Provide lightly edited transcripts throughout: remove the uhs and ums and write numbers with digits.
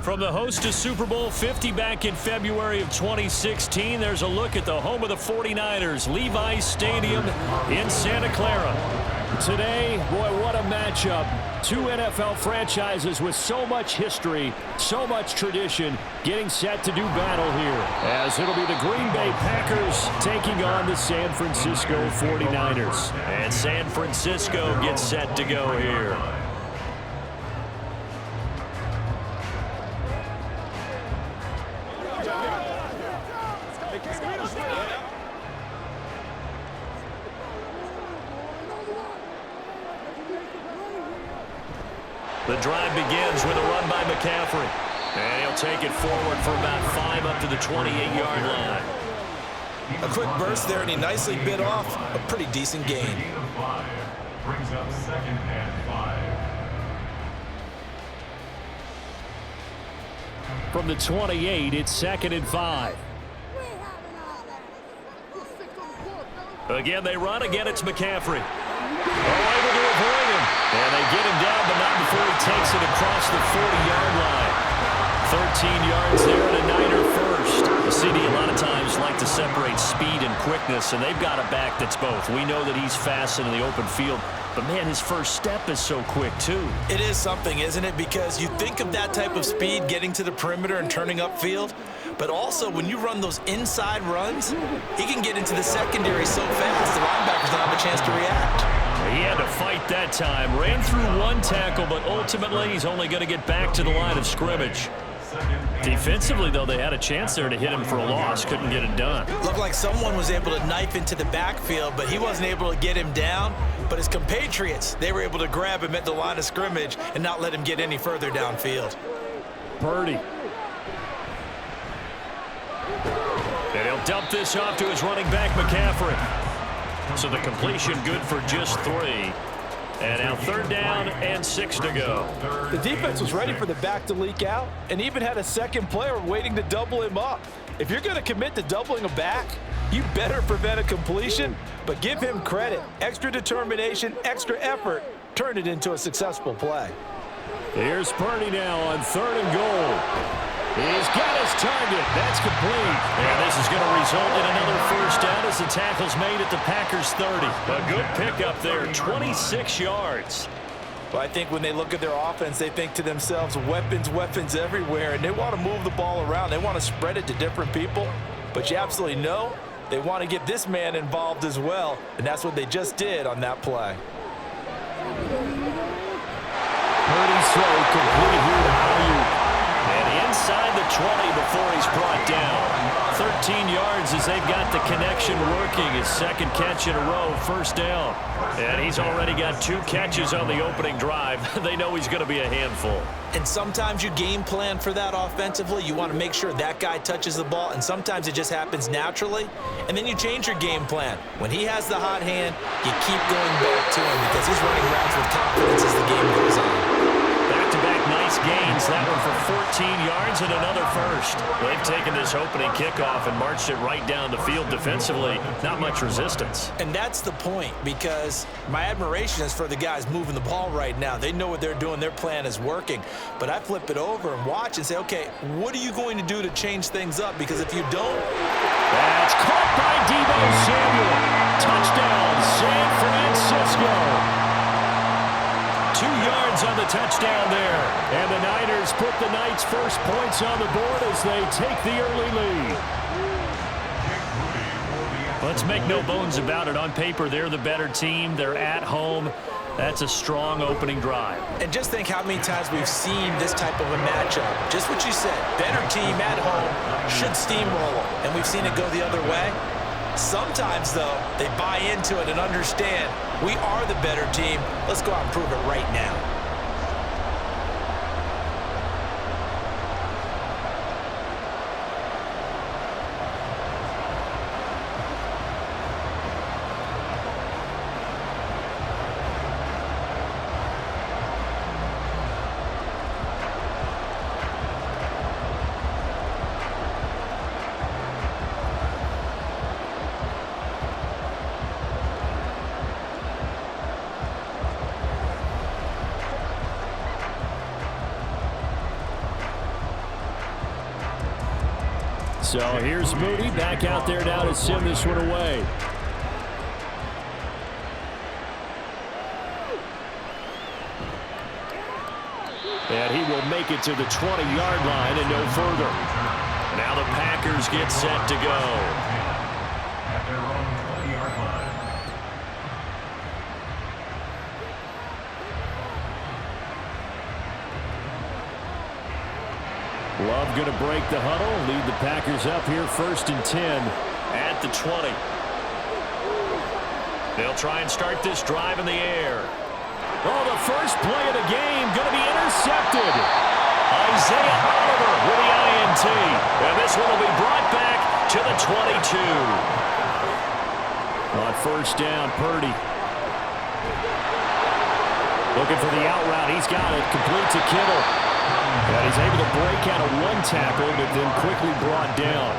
From the host to Super Bowl 50 back in February of 2016, there's a look at the home of the 49ers, Levi's Stadium in Santa Clara. Today, boy, what a matchup. Two NFL franchises with so much history, so much tradition, getting set to do battle here. As it'll be the Green Bay Packers taking on the San Francisco 49ers. And San Francisco gets set to go here. The drive begins with a run by McCaffrey. And he'll take it forward for about 5 up to the 28-yard line. A quick burst there, and he nicely bit off a pretty decent gain. Brings up 2nd and 5. From the 28, it's 2nd and 5. Again, they run. Again, it's McCaffrey. Able to avoid him. And they get him down, but not before he takes it across the 40-yard line. 13 yards there and a Niner first. The CD a lot of times like to separate speed and quickness, and they've got a back that's both. We know that he's fast in the open field, but, man, his first step is so quick, too. It is something, isn't it? Because you think of that type of speed getting to the perimeter and turning upfield, but also when you run those inside runs, he can get into the secondary so fast the linebackers don't have a chance to react. He had to fight that time. Ran through one tackle, but ultimately he's only going to get back to the line of scrimmage. Defensively, though, they had a chance there to hit him for a loss. Couldn't get it done. Looked like someone was able to knife into the backfield, but he wasn't able to get him down. But his compatriots, they were able to grab him at the line of scrimmage and not let him get any further downfield. Purdy. And he'll dump this off to his running back, McCaffrey. So the completion good for just 3. And now 3rd down and 6 to go. The defense was ready for the back to leak out and even had a second player waiting to double him up. If you're going to commit to doubling a back, you better prevent a completion, but give him credit. Extra determination, extra effort, turn it into a successful play. Here's Purdy now on 3rd and goal. He's got his target. That's complete. And this is going to result in another first down as the tackle's made at the Packers' 30. A good pickup there, 26 yards. Well, I think when they look at their offense, they think to themselves, weapons, weapons everywhere, and they want to move the ball around. They want to spread it to different people, but you absolutely know they want to get this man involved as well, and that's what they just did on that play. Purdy's throw complete here to Ayuk. And inside the 20 before he's brought down. 13 yards as they've got the connection working. His 2nd catch in a row, 1st down. And he's already got 2 catches on the opening drive. They know he's going to be a handful. And sometimes you game plan for that offensively. You want to make sure that guy touches the ball, and sometimes it just happens naturally. And then you change your game plan. When he has the hot hand, you keep going back to him because he's running routes with confidence as the game goes on. Back-to-back nice gains. That one for 14 yards and another first. They've taken this opening kickoff and marched it right down the field defensively. Not much resistance. And that's the point, because my admiration is for the guys moving the ball right now. They know what they're doing. Their plan is working. But I flip it over and watch and say, okay, what are you going to do to change things up? Because if you don't... That's caught by Deebo Samuel. Touchdown, San Francisco. 2 yards on the touchdown there. And the Niners put the Knights' first points on the board as they take the early lead. Let's make no bones about it. On paper, they're the better team. They're at home. That's a strong opening drive. And just think how many times we've seen this type of a matchup. Just what you said, better team at home should steamroll them. And we've seen it go the other way. Sometimes, though, they buy into it and understand we are the better team. Let's go out and prove it right now. So here's Moody back out there now to send this one away. And he will make it to the 20-yard line and no further. Now the Packers get set to go. At their own 20-yard line. Love going to break the huddle, lead the Packers up here 1st and 10 at the 20. They'll try and start this drive in the air. Oh, the first play of the game going to be intercepted. Isaiah Oliver with the INT. And this one will be brought back to the 22. On 1st down, Purdy. Looking for the out route. He's got it. Complete to Kittle. And he's able to break out of one tackle, but then quickly brought down.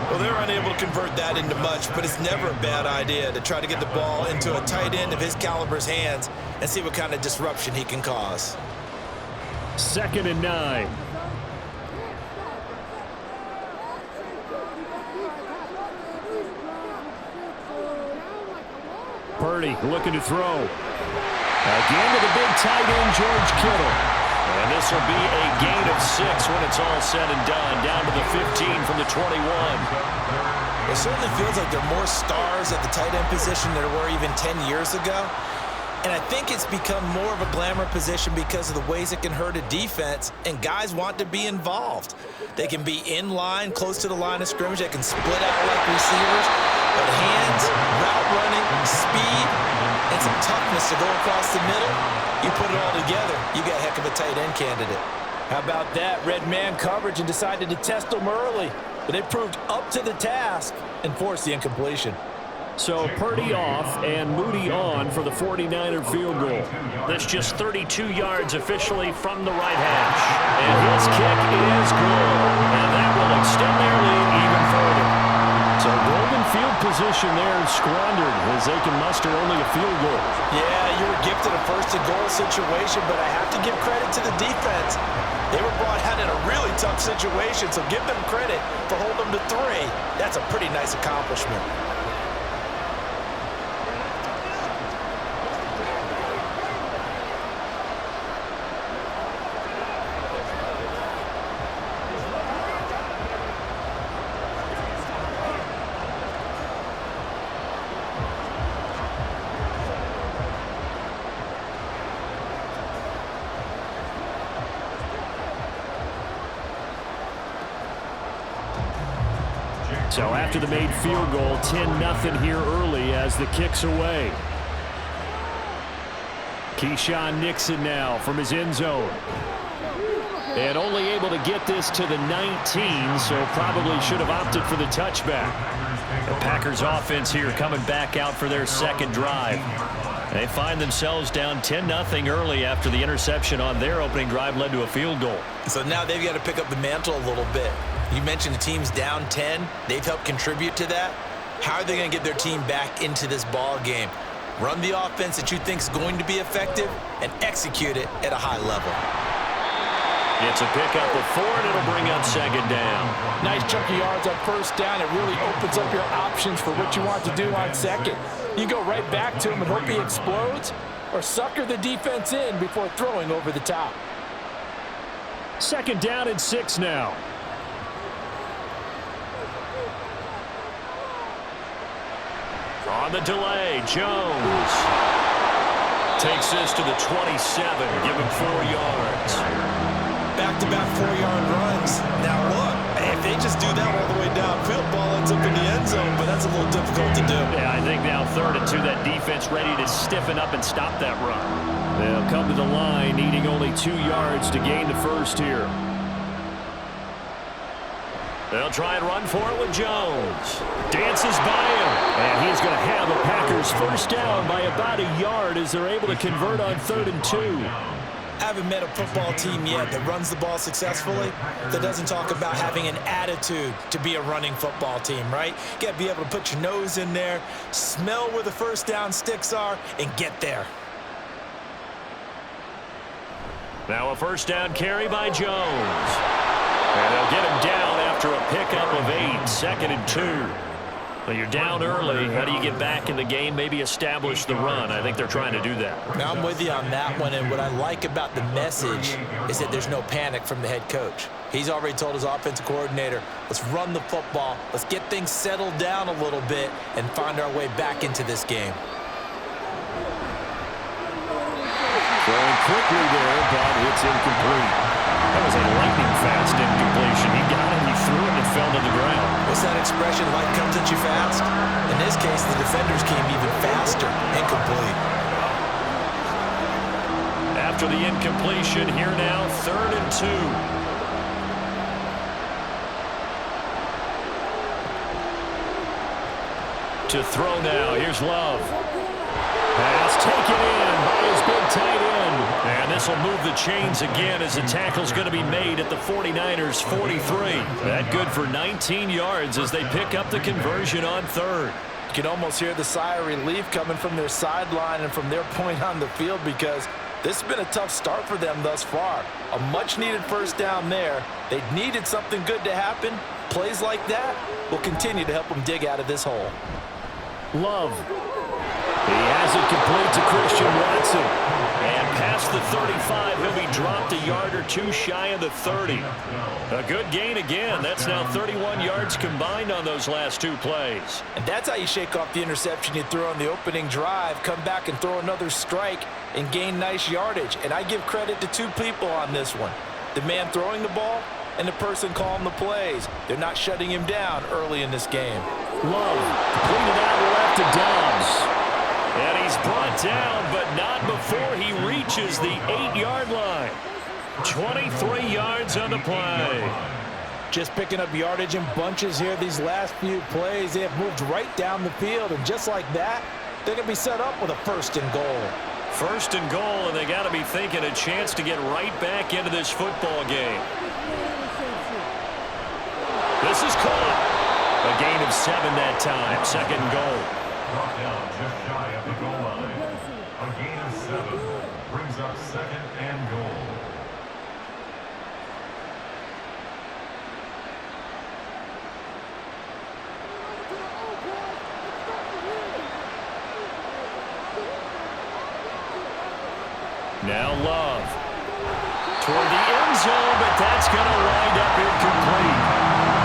Well, they're unable to convert that into much, but it's never a bad idea to try to get the ball into a tight end of his caliber's hands and see what kind of disruption he can cause. 2nd and 9. Purdy looking to throw. Again to the big tight end, George Kittle. And this will be a gain of 6 when it's all said and done. Down to the 15 from the 21. It certainly feels like there are more stars at the tight end position than there were even 10 years ago. And I think it's become more of a glamour position because of the ways it can hurt a defense, and guys want to be involved. They can be in line, close to the line of scrimmage. They can split out like receivers. But hands, route running, speed, and some toughness to go across the middle, you put it all together, you got a heck of a tight end candidate. How about that? Red man coverage and decided to test them early. But they proved up to the task and forced the incompletion. So Purdy off and Moody on for the 49er field goal. That's just 32 yards officially from the right hash. And his kick is good. And that will extend their lead even further. So golden field position there squandered as they can muster only a field goal. Yeah, you were gifted a 1st and goal situation, but I have to give credit to the defense. They were brought out in a really tough situation, so give them credit for holding them to 3. That's a pretty nice accomplishment. So after the made field goal, 10-0 here early as the kick's away. Keyshawn Nixon now from his end zone. And only able to get this to the 19, so probably should have opted for the touchback. The Packers offense here coming back out for their 2nd drive. They find themselves down 10-0 early after the interception on their opening drive led to a field goal. So now they've got to pick up the mantle a little bit. You mentioned the team's down 10. They've helped contribute to that. How are they going to get their team back into this ball game? Run the offense that you think is going to be effective and execute it at a high level. It's a pickup of 4, and it'll bring up 2nd down. Nice chunky yards on 1st down. It really opens up your options for what you want to do on 2nd. You go right back to him and hope he explodes, or sucker the defense in before throwing over the top. 2nd down and 6 now. On the delay, Jones takes this to the 27, give him 4 yards. Back-to-back 4-yard runs. Now look, if they just do that all the way downfield, ball ends up in the end zone, but that's a little difficult to do. Yeah, I think now 3rd and 2, that defense ready to stiffen up and stop that run. They'll come to the line, needing only 2 yards to gain the 1st here. They'll try and run for it with Jones. Dances by him. And he's going to have a Packers 1st down by about a yard as they're able to convert on 3rd and 2. I haven't met a football team yet that runs the ball successfully that doesn't talk about having an attitude to be a running football team, right? You got to be able to put your nose in there, smell where the 1st down sticks are, and get there. Now a 1st down carry by Jones. And they'll get him down after after a pickup of 8, 2nd and 2. Well, you're down early. How do you get back in the game, maybe establish the run? I think they're trying to do that. Now, I'm with you on that one, and what I like about the message is that there's no panic from the head coach. He's already told his offensive coordinator, let's run the football, let's get things settled down a little bit and find our way back into this game. Throwing quickly there, but it's incomplete. That was a lightning-fast incompletion. He got it, he threw it, and it fell to the ground. What's that expression, light comes at you fast? In this case, the defenders came even faster. Incomplete. After the incompletion, here now, 3rd and 2. To throw now, here's Love. Pass taken in by his big tight end. And this will move the chains again as the tackle's going to be made at the 49ers' 43. That good for 19 yards as they pick up the conversion on 3rd. You can almost hear the sigh of relief coming from their sideline and from their point on the field because this has been a tough start for them thus far. A much-needed first down there. They needed something good to happen. Plays like that will continue to help them dig out of this hole. Love. He has it complete to Christian Watson. And past the 35, he'll be dropped a yard or two shy of the 30. A good gain again. That's now 31 yards combined on those last 2 plays. And that's how you shake off the interception you threw on the opening drive, come back and throw another strike and gain nice yardage. And I give credit to 2 people on this one. The man throwing the ball and the person calling the plays. They're not shutting him down early in this game. Love completed out left to Dobbs. And he's brought down, but not before he reaches the 8-yard line. 23 yards on the play. Just picking up yardage in bunches here these last few plays. They have moved right down the field, and just like that, they're going to be set up with a 1st and goal. 1st and goal, and they got to be thinking a chance to get right back into this football game. This is caught. A gain of 7 that time. 2nd and goal. Brought down just shy of the goal line. A gain of 7 brings up 2nd and goal. Now Love. Toward the end zone, but that's going to wind up incomplete.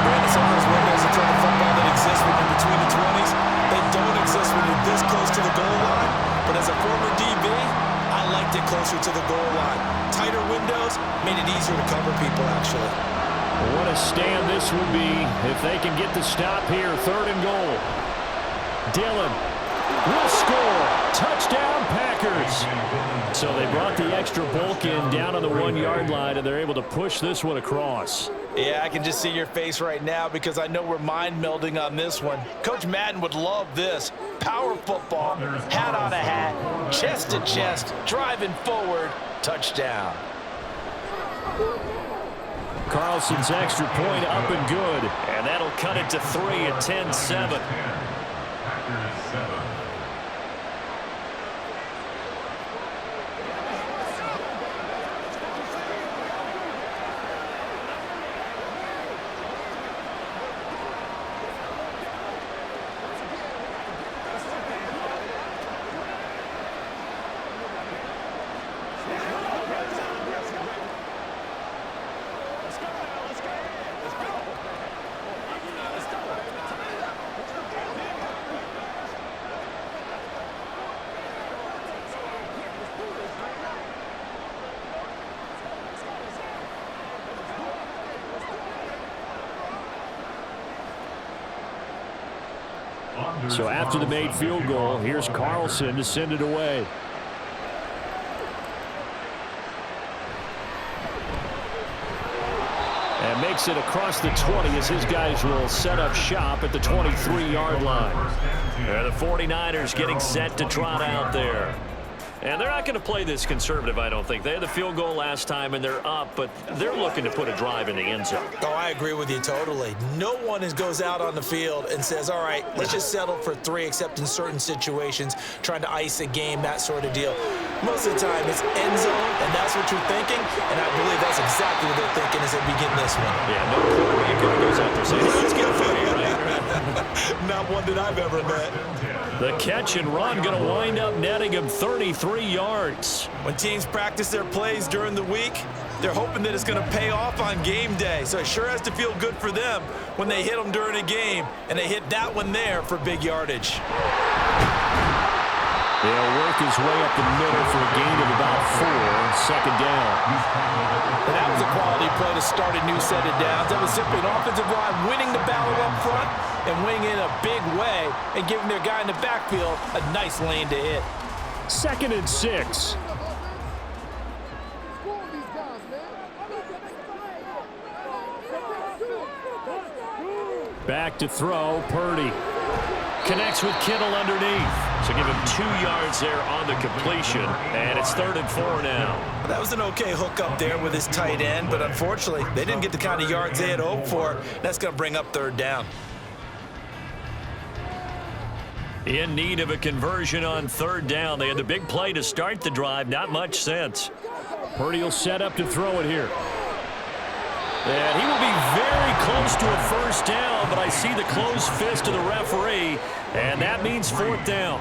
Brandon, some of those windows in front of football that exist when you're between the 20s, they don't exist when you're this close to the goal line. But as a former DB, I liked it closer to the goal line. Tighter windows made it easier to cover people, actually. What a stand this would be if they can get the stop here. 3rd and goal. Dillon will score. Touchdown, Packers. So they brought the extra bulk in down on the 1-yard line, and they're able to push this one across. Yeah, I can just see your face right now because I know we're mind melding on this one. Coach Madden would love this. Power football, hat on a hat, chest to chest, driving forward, touchdown. Carlson's extra point up and good, and that'll cut it to 3 at 10-7. Packers 7. So after the made field goal, here's Carlson to send it away. And makes it across the 20 as his guys will set up shop at the 23-yard line. The 49ers getting set to trot out there. And they're not going to play this conservative, I don't think. They had the field goal last time, and they're up, but they're looking to put a drive in the end zone. Oh, I agree with you totally. No one goes out on the field and says, all right, let's just settle for 3, except in certain situations, trying to ice a game, that sort of deal. Most of the time, it's end zone, and that's what you're thinking, and I believe that's exactly what they're thinking as they begin this one. Yeah, no quarterback ever goes out there saying, hey, let's get a 50, right? Not one that I've ever met. The catch and run going to wind up netting him 33 yards. When teams practice their plays during the week, they're hoping that it's going to pay off on game day. So it sure has to feel good for them when they hit them during a game, and they hit that one there for big yardage. He'll work his way up the middle for a gain of about 4, second down. And that was a quality play to start a new set of downs. That was simply an offensive line winning the battle up front and winning in a big way and giving their guy in the backfield a nice lane to hit. 2nd and 6. Back to throw, Purdy. Connects with Kittle underneath. So give him 2 yards there on the completion. And it's 3rd and 4 now. That was an okay hook up there with his tight end, but unfortunately, they didn't get the kind of yards they had hoped for. That's going to bring up 3rd down. In need of a conversion on 3rd down. They had the big play to start the drive. Not much sense. Purdy will set up to throw it here. And he will be very close to a 1st down, but I see the closed fist of the referee, and that means 4th down.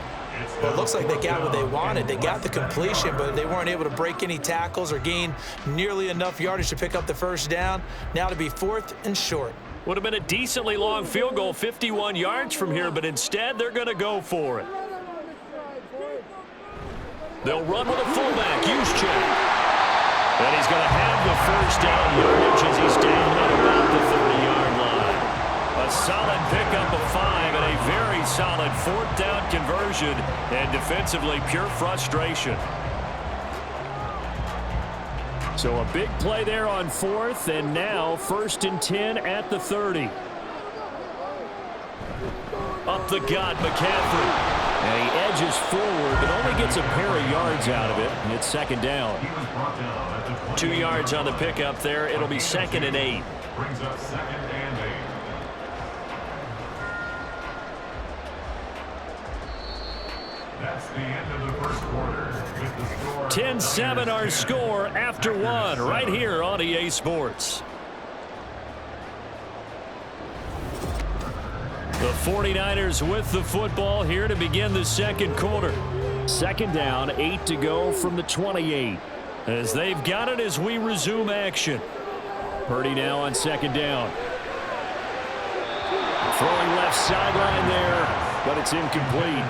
Well, it looks like they got what they wanted. They got the completion, but they weren't able to break any tackles or gain nearly enough yardage to pick up the 1st down. Now to be 4th and short. Would have been a decently long field goal, 51 yards from here, but instead they're going to go for it. They'll run with a fullback, Juszczyk. And he's going to have the 1st down yardage as he's down at about the 30-yard line. A solid pickup of 5 and a very solid 4th down conversion, and defensively pure frustration. So a big play there on 4th, and now 1st and 10 at the 30. Up the gut, McCaffrey. And he edges forward, but only gets a pair of yards out of it, and it's 2nd down. 2 yards on the pickup there. It'll be 2nd and 8. Brings up 2nd and 8. That's the end of the 1st quarter. With the score 10-7 our score after 1 right here on EA Sports. The 49ers with the football here to begin the 2nd quarter. 2nd down, 8 to go from the 28. As they've got it as we resume action. Purdy now on 2nd down. Throwing left sideline there, but it's incomplete.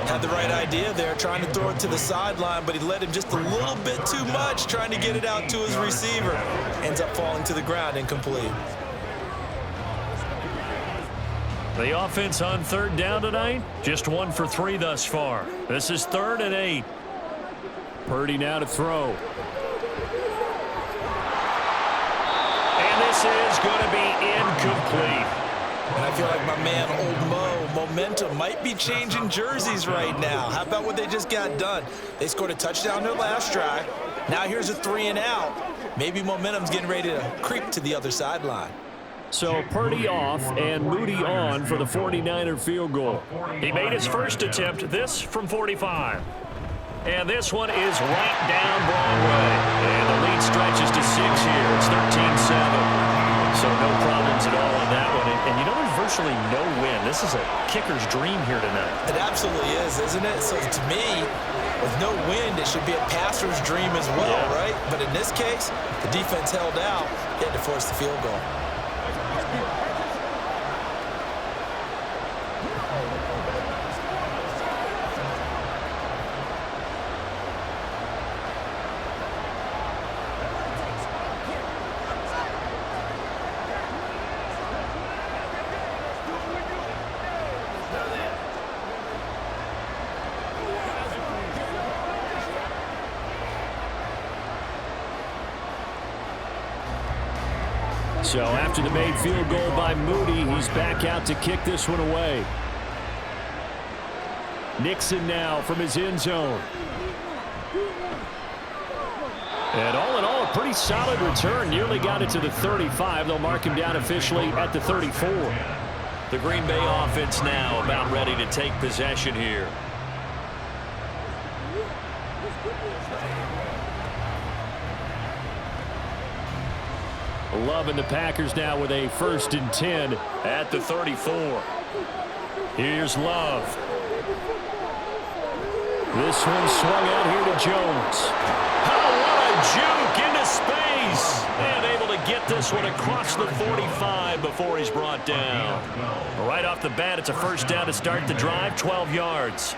Had the right idea there, trying to throw it to the sideline, but he led him just a little bit too much, trying to get it out to his receiver. Ends up falling to the ground, incomplete. The offense on 3rd down tonight, just 1 for 3 thus far. This is 3rd and 8. Purdy now to throw. And this is going to be incomplete. And I feel like my man, Old Mo, momentum might be changing jerseys right now. How about what they just got done? They scored a touchdown their last drive. Now here's a 3 and out. Maybe momentum's getting ready to creep to the other sideline. So Purdy off and Moody on for the 49er field goal. He made his first attempt, this from 45. And this one is right down Broadway. And the lead stretches to 6 here. It's 13-7. So no problems at all in that one. And you know, there's virtually no win. This is a kicker's dream here tonight. It absolutely is, isn't it? So to me, with no wind, it should be a passer's dream as well, right? But in this case, the defense held out. They had to force the field goal. So after the made field goal by Moody, he's back out to kick this one away. Nixon now from his end zone. And all in all, a pretty solid return. Nearly got it to the 35. They'll mark him down officially at the 34. The Green Bay offense now about ready to take possession here. Love and the Packers now with a 1st and 10 at the 34. Here's Love. This one swung out here to Jones. Oh, what a juke into space. And able to get this one across the 45 before he's brought down. Right off the bat, it's a 1st down to start the drive, 12 yards.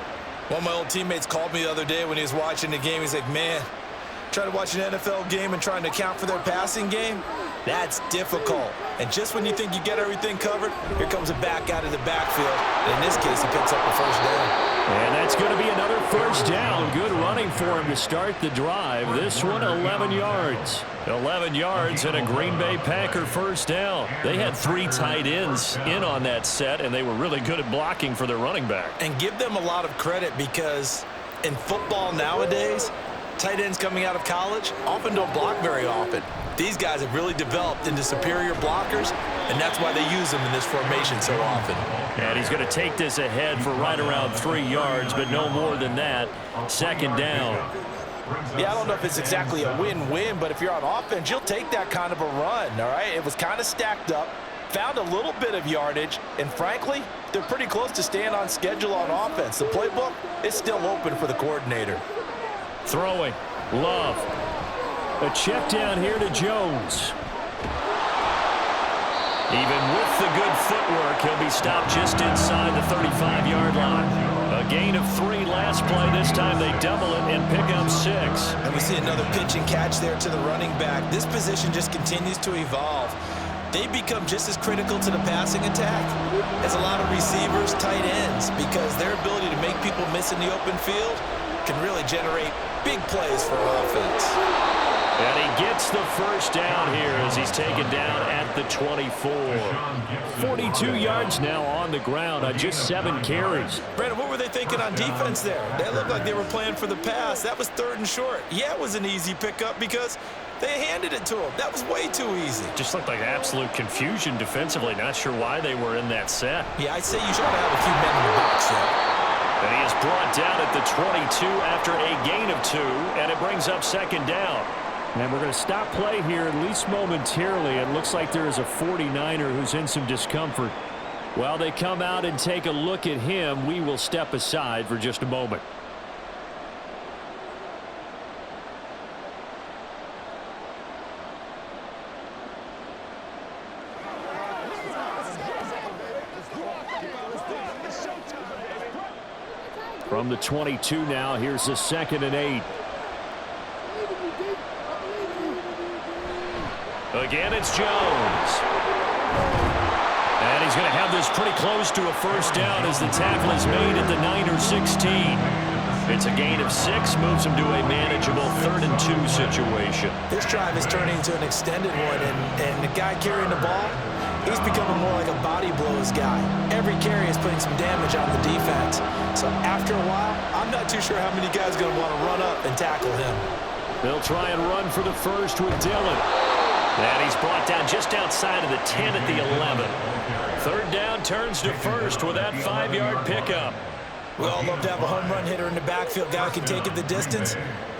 One of my old teammates called me the other day when he was watching the game. He's like, man, trying to watch an NFL game and trying to account for their passing game, that's difficult. And just when you think you get everything covered, here comes a back out of the backfield. And in this case, he picks up the 1st down. And that's going to be another 1st down. Good running for him to start the drive. This one, 11 yards. 11 yards and a Green Bay Packer 1st down. They had 3 tight ends in on that set, and they were really good at blocking for their running back. And give them a lot of credit because in football nowadays, tight ends coming out of college often don't block very often. These guys have really developed into superior blockers, and that's why they use them in this formation so often. And he's going to take this ahead for right around 3 yards, but no more than that. 2nd down. Yeah, I don't know if it's exactly a win-win, but if you're on offense, you'll take that kind of a run, all right? It was kind of stacked up, found a little bit of yardage, and frankly, they're pretty close to staying on schedule on offense. The playbook is still open for the coordinator. Throwing. Love. A check down here to Jones. Even with the good footwork, he'll be stopped just inside the 35-yard line. A gain of 3 last play. This time they double it and pick up 6. And we see another pitch and catch there to the running back. This position just continues to evolve. They become just as critical to the passing attack as a lot of receivers, tight ends, because their ability to make people miss in the open field can really generate big plays for offense. And he gets the 1st down here as he's taken down at the 24. 42 yards now on the ground on just 7 carries. Brandon, what were they thinking on defense there? They looked like they were playing for the pass. That was 3rd and short. Yeah, it was an easy pickup because they handed it to him. That was way too easy. Just looked like absolute confusion defensively. Not sure why they were in that set. Yeah, I'd say you should have a few men in the box there. And he is brought down at the 22 after a gain of 2, and it brings up 2nd down. And we're going to stop play here, at least momentarily. It looks like there is a 49er who's in some discomfort. While they come out and take a look at him, we will step aside for just a moment. From the 22 now, here's the 2nd and 8. Again, it's Jones. And he's going to have this pretty close to a 1st down as the tackle is made at the 9 or 16. It's a gain of 6, moves him to a manageable 3rd and 2 situation. This drive is turning into an extended one, and the guy carrying the ball, he's becoming more like a body blows guy. Every carry is putting some damage on the defense. So after a while, I'm not too sure how many guys are going to want to run up and tackle him. They'll try and run for the 1st with Dillon. And he's brought down just outside of the 10 at the 11. 3rd down turns to 1st with that 5-yard pickup. We all love to have a home run hitter in the backfield. Guy who can take it the distance.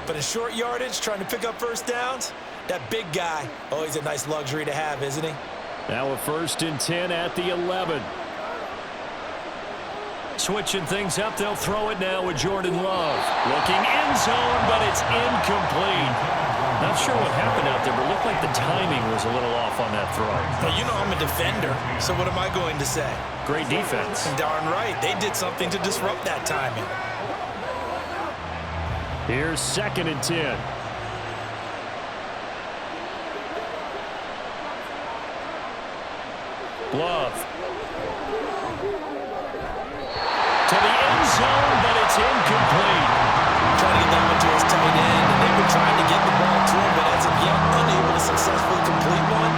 But in short yardage, trying to pick up 1st downs, that big guy, oh, he's a nice luxury to have, isn't he? Now a 1st and 10 at the 11. Switching things up, they'll throw it now with Jordan Love. Looking end zone, but it's incomplete. Not sure what happened out there, but it looked like the timing was a little off on that throw. But you know I'm a defender, so what am I going to say? Great defense. Darn right. They did something to disrupt that timing. Here's 2nd and 10. Love. To the end zone, but it's incomplete. Trying to get that one to his tight end, and they've been trying to get the ball to him, but as of yet, unable to successfully complete one.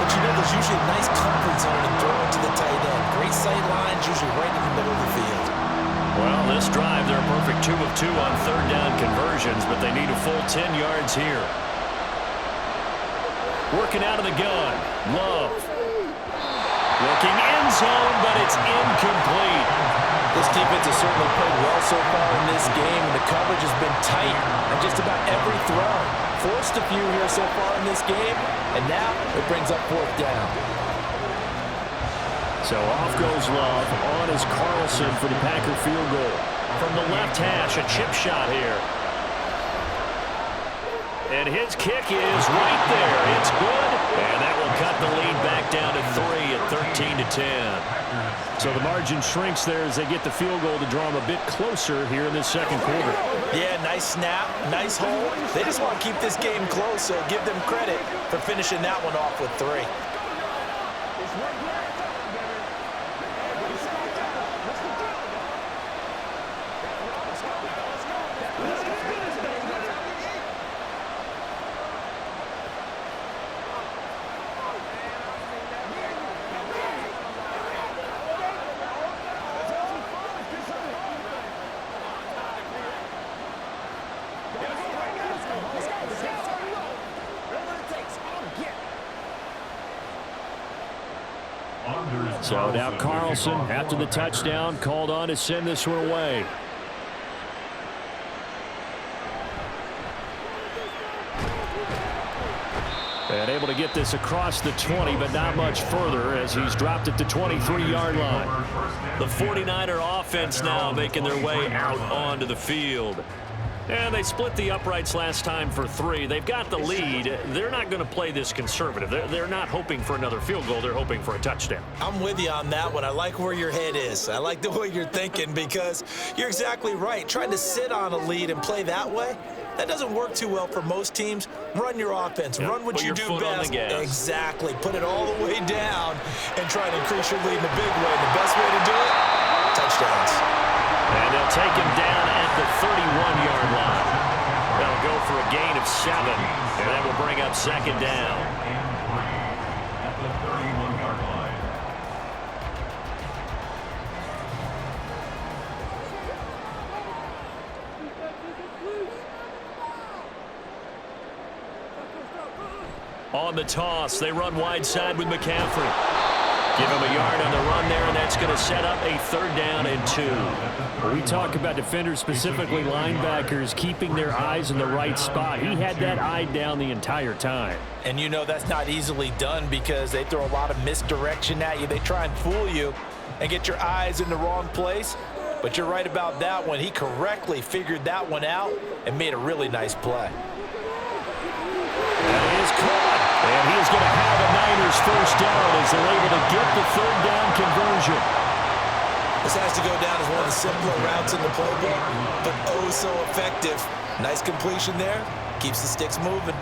But you know there's usually a nice comfort zone in throwing to the tight end. Great sight lines, usually right in the middle of the field. Well, this drive, they're a perfect 2 of 2 on 3rd down conversions, but they need a full 10 yards here. Working out of the gun. Love. Looking end zone, but it's incomplete. This defense has certainly played well so far in this game, and the coverage has been tight on just about every throw. Forced a few here so far in this game, and now it brings up fourth down. So off goes Love. On is Carlson for the Packer field goal. From the left hash, a chip shot here. And his kick is right there. It's good. And that will cut the lead back down to 3 at 13-10. So the margin shrinks there as they get the field goal to draw them a bit closer here in this second quarter. Yeah, nice snap, nice hold. They just want to keep this game close, so give them credit for finishing that one off with 3. So now Carlson, after the touchdown, called on to send this one away. And able to get this across the 20, but not much further as he's dropped it to 23-yard line. The 49er offense now making their way out onto the field. And they split the uprights last time for 3. They've got the lead. They're not going to play this conservative. They're not hoping for another field goal. They're hoping for a touchdown. I'm with you on that one. I like where your head is. I like the way you're thinking because you're exactly right. Trying to sit on a lead and play that way, that doesn't work too well for most teams. Run your offense. Run what you do best. Exactly. Put it all the way down and try to increase your lead in a big way. The best way to do it, touchdowns. And they'll take him down at the 31-yard line. They'll go for a gain of 7, and that will bring up second down. At the 31-yard line. On the toss, they run wide side with McCaffrey. Give him a yard on the run there, and that's going to set up a 3rd down and 2. We talk about defenders, specifically linebackers, keeping their eyes in the right spot. He had that eye down the entire time. And you know that's not easily done because they throw a lot of misdirection at you. They try and fool you and get your eyes in the wrong place. But you're right about that one. He correctly figured that one out and made a really nice play. That is caught. And he is going to have a Niners first down as they're able to get the 3rd down conversion. This has to go down as one of the simpler routes in the playbook, but oh so effective. Nice completion there. Keeps the sticks moving.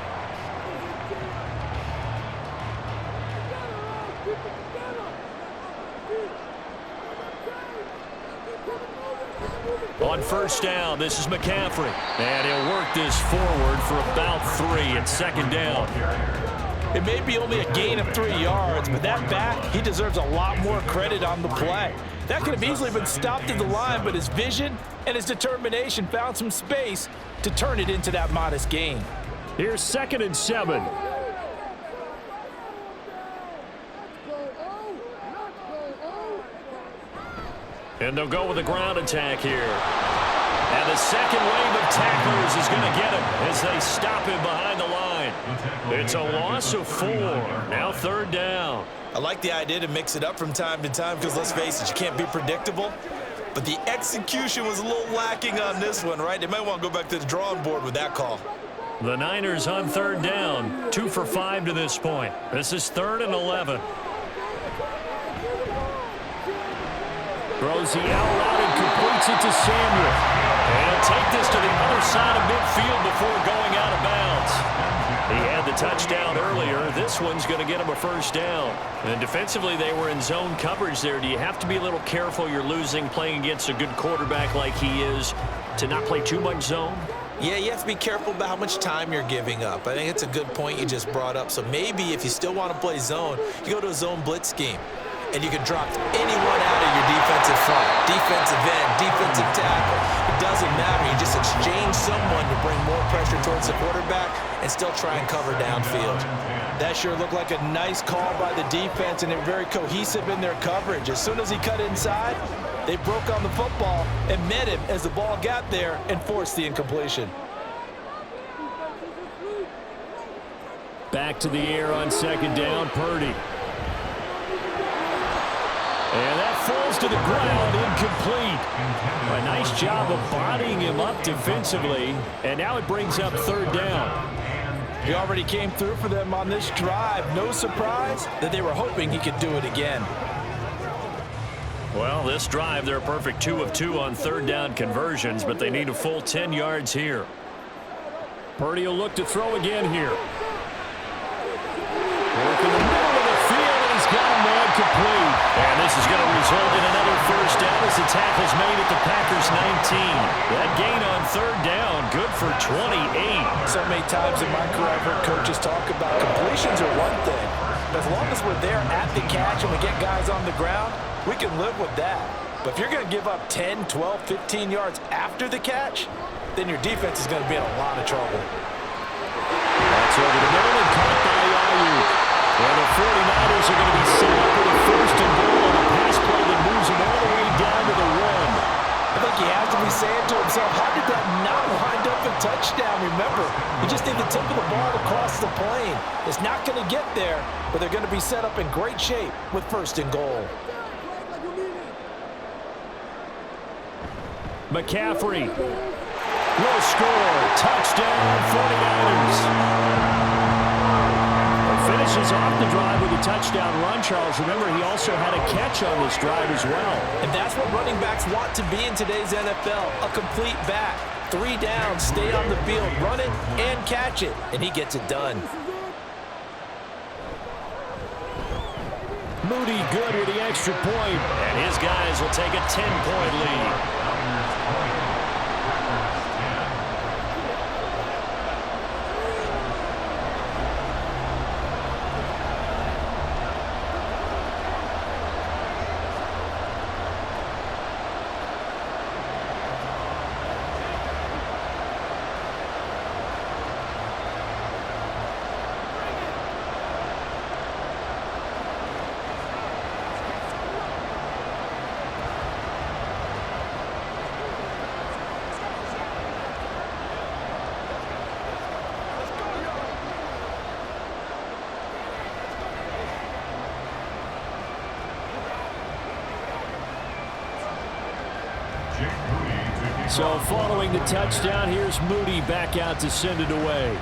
On first down, this is McCaffrey. And he'll work this forward for about 3 at 2nd down. It may be only a gain of 3 yards, but that back, he deserves a lot more credit on the play. That could have easily been stopped at the line, but his vision and his determination found some space to turn it into that modest gain. Here's 2nd and 7. And they'll go with a ground attack here. And the second wave of tacklers is going to get him as they stop him behind the line. It's a loss of 4. Now 3rd down. I like the idea to mix it up from time to time because, let's face it, you can't be predictable. But the execution was a little lacking on this one, right? They might want to go back to the drawing board with that call. The Niners on 3rd down. 2 for 5 to this point. This is 3rd and 11. Throws the out route and completes it to Samuel. And he'll take this to the other side of midfield before going out of bounds. He had the touchdown earlier. This one's going to get him a first down. And defensively, they were in zone coverage there. Do you have to be a little careful? You're losing playing against a good quarterback like he is to not play too much zone? Yeah, you have to be careful about how much time you're giving up. I think it's a good point you just brought up. So maybe if you still want to play zone, you go to a zone blitz scheme. And you can drop anyone out of your defensive front, defensive end, defensive tackle. It doesn't matter. You just exchange someone to bring more pressure towards the quarterback and still try and cover downfield. That sure looked like a nice call by the defense, and they're very cohesive in their coverage. As soon as he cut inside, They broke on the football and met him as the ball got there and forced the incompletion. Back to the air on second down, Purdy. And that falls to the ground, incomplete. A nice job of bodying him up defensively, and now it brings up third down. He already came through for them on this drive. No surprise that they were hoping he could do it again. Well, this drive, they're a perfect 2 of 2 on third down conversions, but they need a full 10 yards here. Purdy will look to throw again here. Work in the middle of the field, and he's got a man complete. And this is going to result in another first down as the tackle's made at the Packers' 19. That gain on third down, good for 28. So many times in my career, I've heard coaches talk about completions are one thing. But as long as we're there at the catch and we get guys on the ground, we can live with that. But if you're going to give up 10, 12, 15 yards after the catch, then your defense is going to be in a lot of trouble. That's over the middle and caught by Ayuk. Well, the 49ers are going to be set up with a first and goal on a pass play that moves them all the way down to the 1. I think he has to be saying to himself, how did that not wind up a touchdown? Remember, you just need the tip of the ball across the plane. It's not going to get there, but they're going to be set up in great shape with first and goal. McCaffrey will score. Touchdown, 49ers. Finishes off the drive with a touchdown run, Charles. Remember, he also had a catch on this drive as well. And that's what running backs want to be in today's NFL, a complete back. 3 downs, stay on the field, run it, and catch it, and he gets it done. Moody good with the extra point, and his guys will take a 10-point lead. So following the touchdown, here's Moody back out to send it away.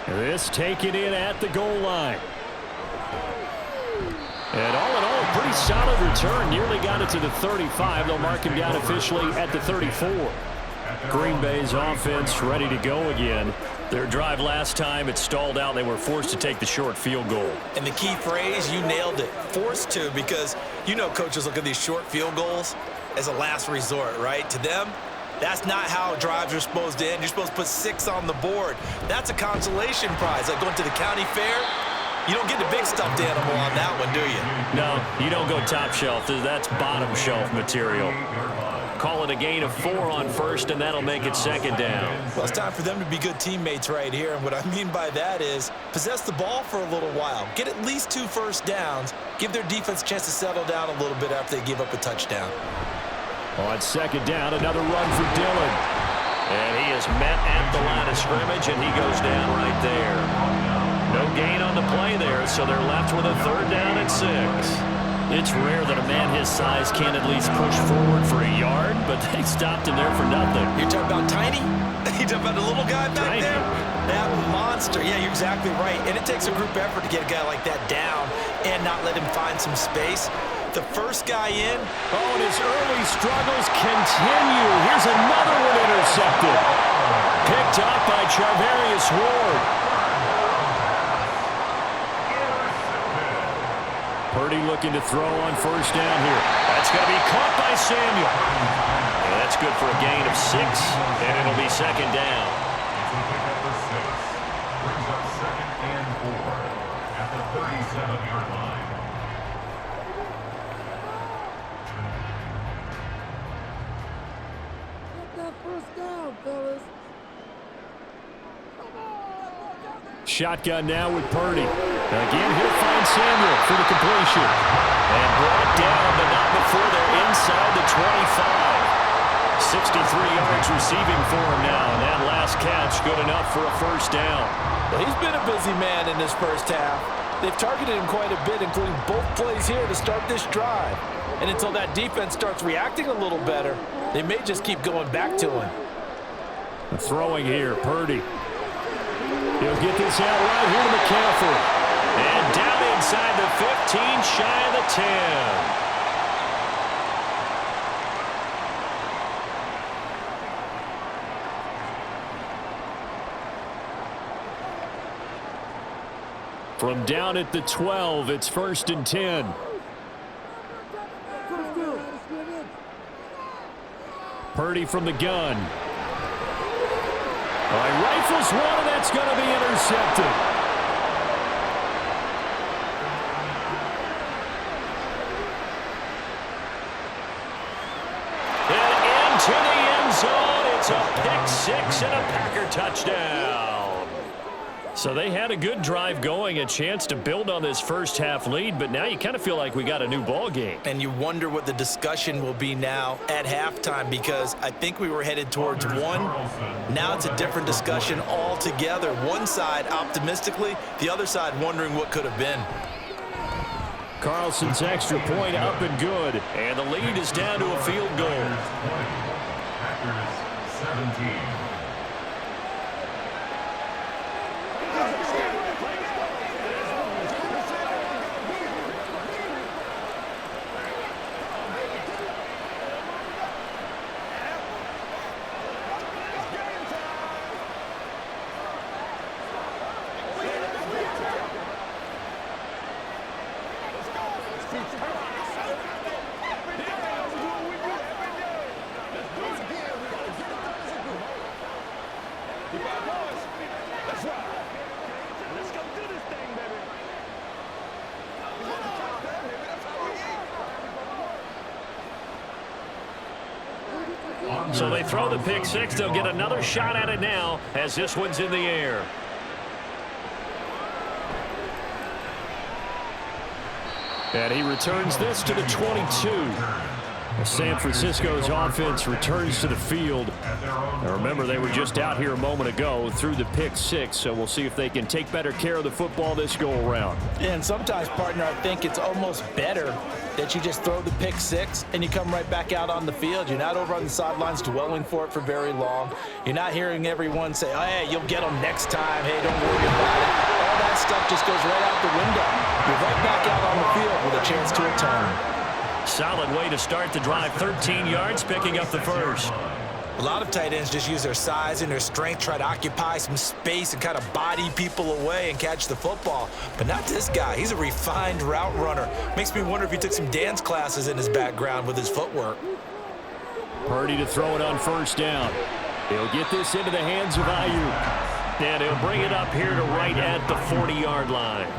This taken in at the goal line. And all in all, a pretty solid return. Nearly got it to the 35. They'll mark him down officially at the 34. Green Bay's offense ready to go again. Their drive last time, it stalled out. They were forced to take the short field goal. And the key phrase, you nailed it, forced to, because you know coaches look at these short field goals as a last resort, right? To them, that's not how drives are supposed to end. You're supposed to put 6 on the board. That's a consolation prize. Like going to the county fair, you don't get the big stuffed animal on that one, do you? No, you don't go top shelf. That's bottom shelf material. Call it a gain of 4 on first, and that'll make it second down. Well, it's time for them to be good teammates right here, and what I mean by that is possess the ball for a little while. Get at least 2 first downs. Give their defense a chance to settle down a little bit after they give up a touchdown. On second down, another run for Dillon. And he is met at the line of scrimmage, and he goes down right there. No gain on the play there, so they're left with a third down and 6. It's rare that a man his size can't at least push forward for a yard, but they stopped him there for nothing. You're talking about tiny? You're talking about the little guy back there? That monster. Yeah, you're exactly right. And it takes a group effort to get a guy like that down and not let him find some space. The first guy in. Oh, and his early struggles continue. Here's another one intercepted. Picked up by Charvarius Ward. Purdy looking to throw on first down here. That's going to be caught by Samuel. And that's good for a gain of 6, and it'll be second down. Brings up second and 4 at the 37-yard line. Get that first down, fellas. Shotgun now with Purdy. Again, he'll find Samuel for the completion. And brought down, but not before they're inside the 25. 63 yards receiving for him now, and that last catch good enough for a first down. Well, he's been a busy man in this first half. They've targeted him quite a bit, including both plays here to start this drive. And until that defense starts reacting a little better, they may just keep going back to him. Throwing here, Purdy. He'll get this out right here to McCaffrey. And down inside the 15, shy of the 10. From down at the 12, it's 1st and 10. Purdy from the gun. All right, rifles one, and that's going to be intercepted. And into the end zone. It's a pick six and a Packer touchdown. So they had a good drive going, a chance to build on this first half lead, but now you kind of feel like we got a new ball game. And you wonder what the discussion will be now at halftime, because I think we were headed towards one. Now it's a different discussion altogether. One side optimistically, the other side wondering what could have been. Carlson's extra point up and good, and the lead is down to a field goal. Packers 17. So they throw the pick six. They'll get another shot at it now as this one's in the air. And he returns this to the 22. San Francisco's offense returns to the field. Now remember, they were just out here a moment ago through the pick six, so we'll see if they can take better care of the football this go-around. Yeah, and sometimes, partner, I think it's almost better that you just throw the pick six and you come right back out on the field. You're not over on the sidelines dwelling for it for very long. You're not hearing everyone say, oh, hey, you'll get them next time. Hey, don't worry about it. All that stuff just goes right out the window. You're right back out on the field with a chance to atone. Solid way to start the drive. 13 yards, picking up the first. A lot of tight ends just use their size and their strength, try to occupy some space and kind of body people away and catch the football. But not this guy. He's a refined route runner. Makes me wonder if he took some dance classes in his background with his footwork. Purdy to throw it on first down. He'll get this into the hands of Ayuk. And he'll bring it up here to right at the 40-yard line.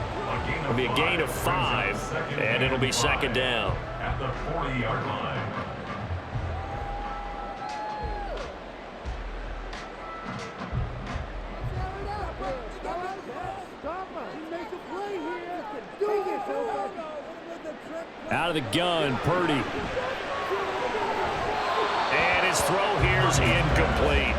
It'll be a gain of 5, and it'll be second down. At the 40-yard line. Out of the gun, Purdy. And his throw here is incomplete.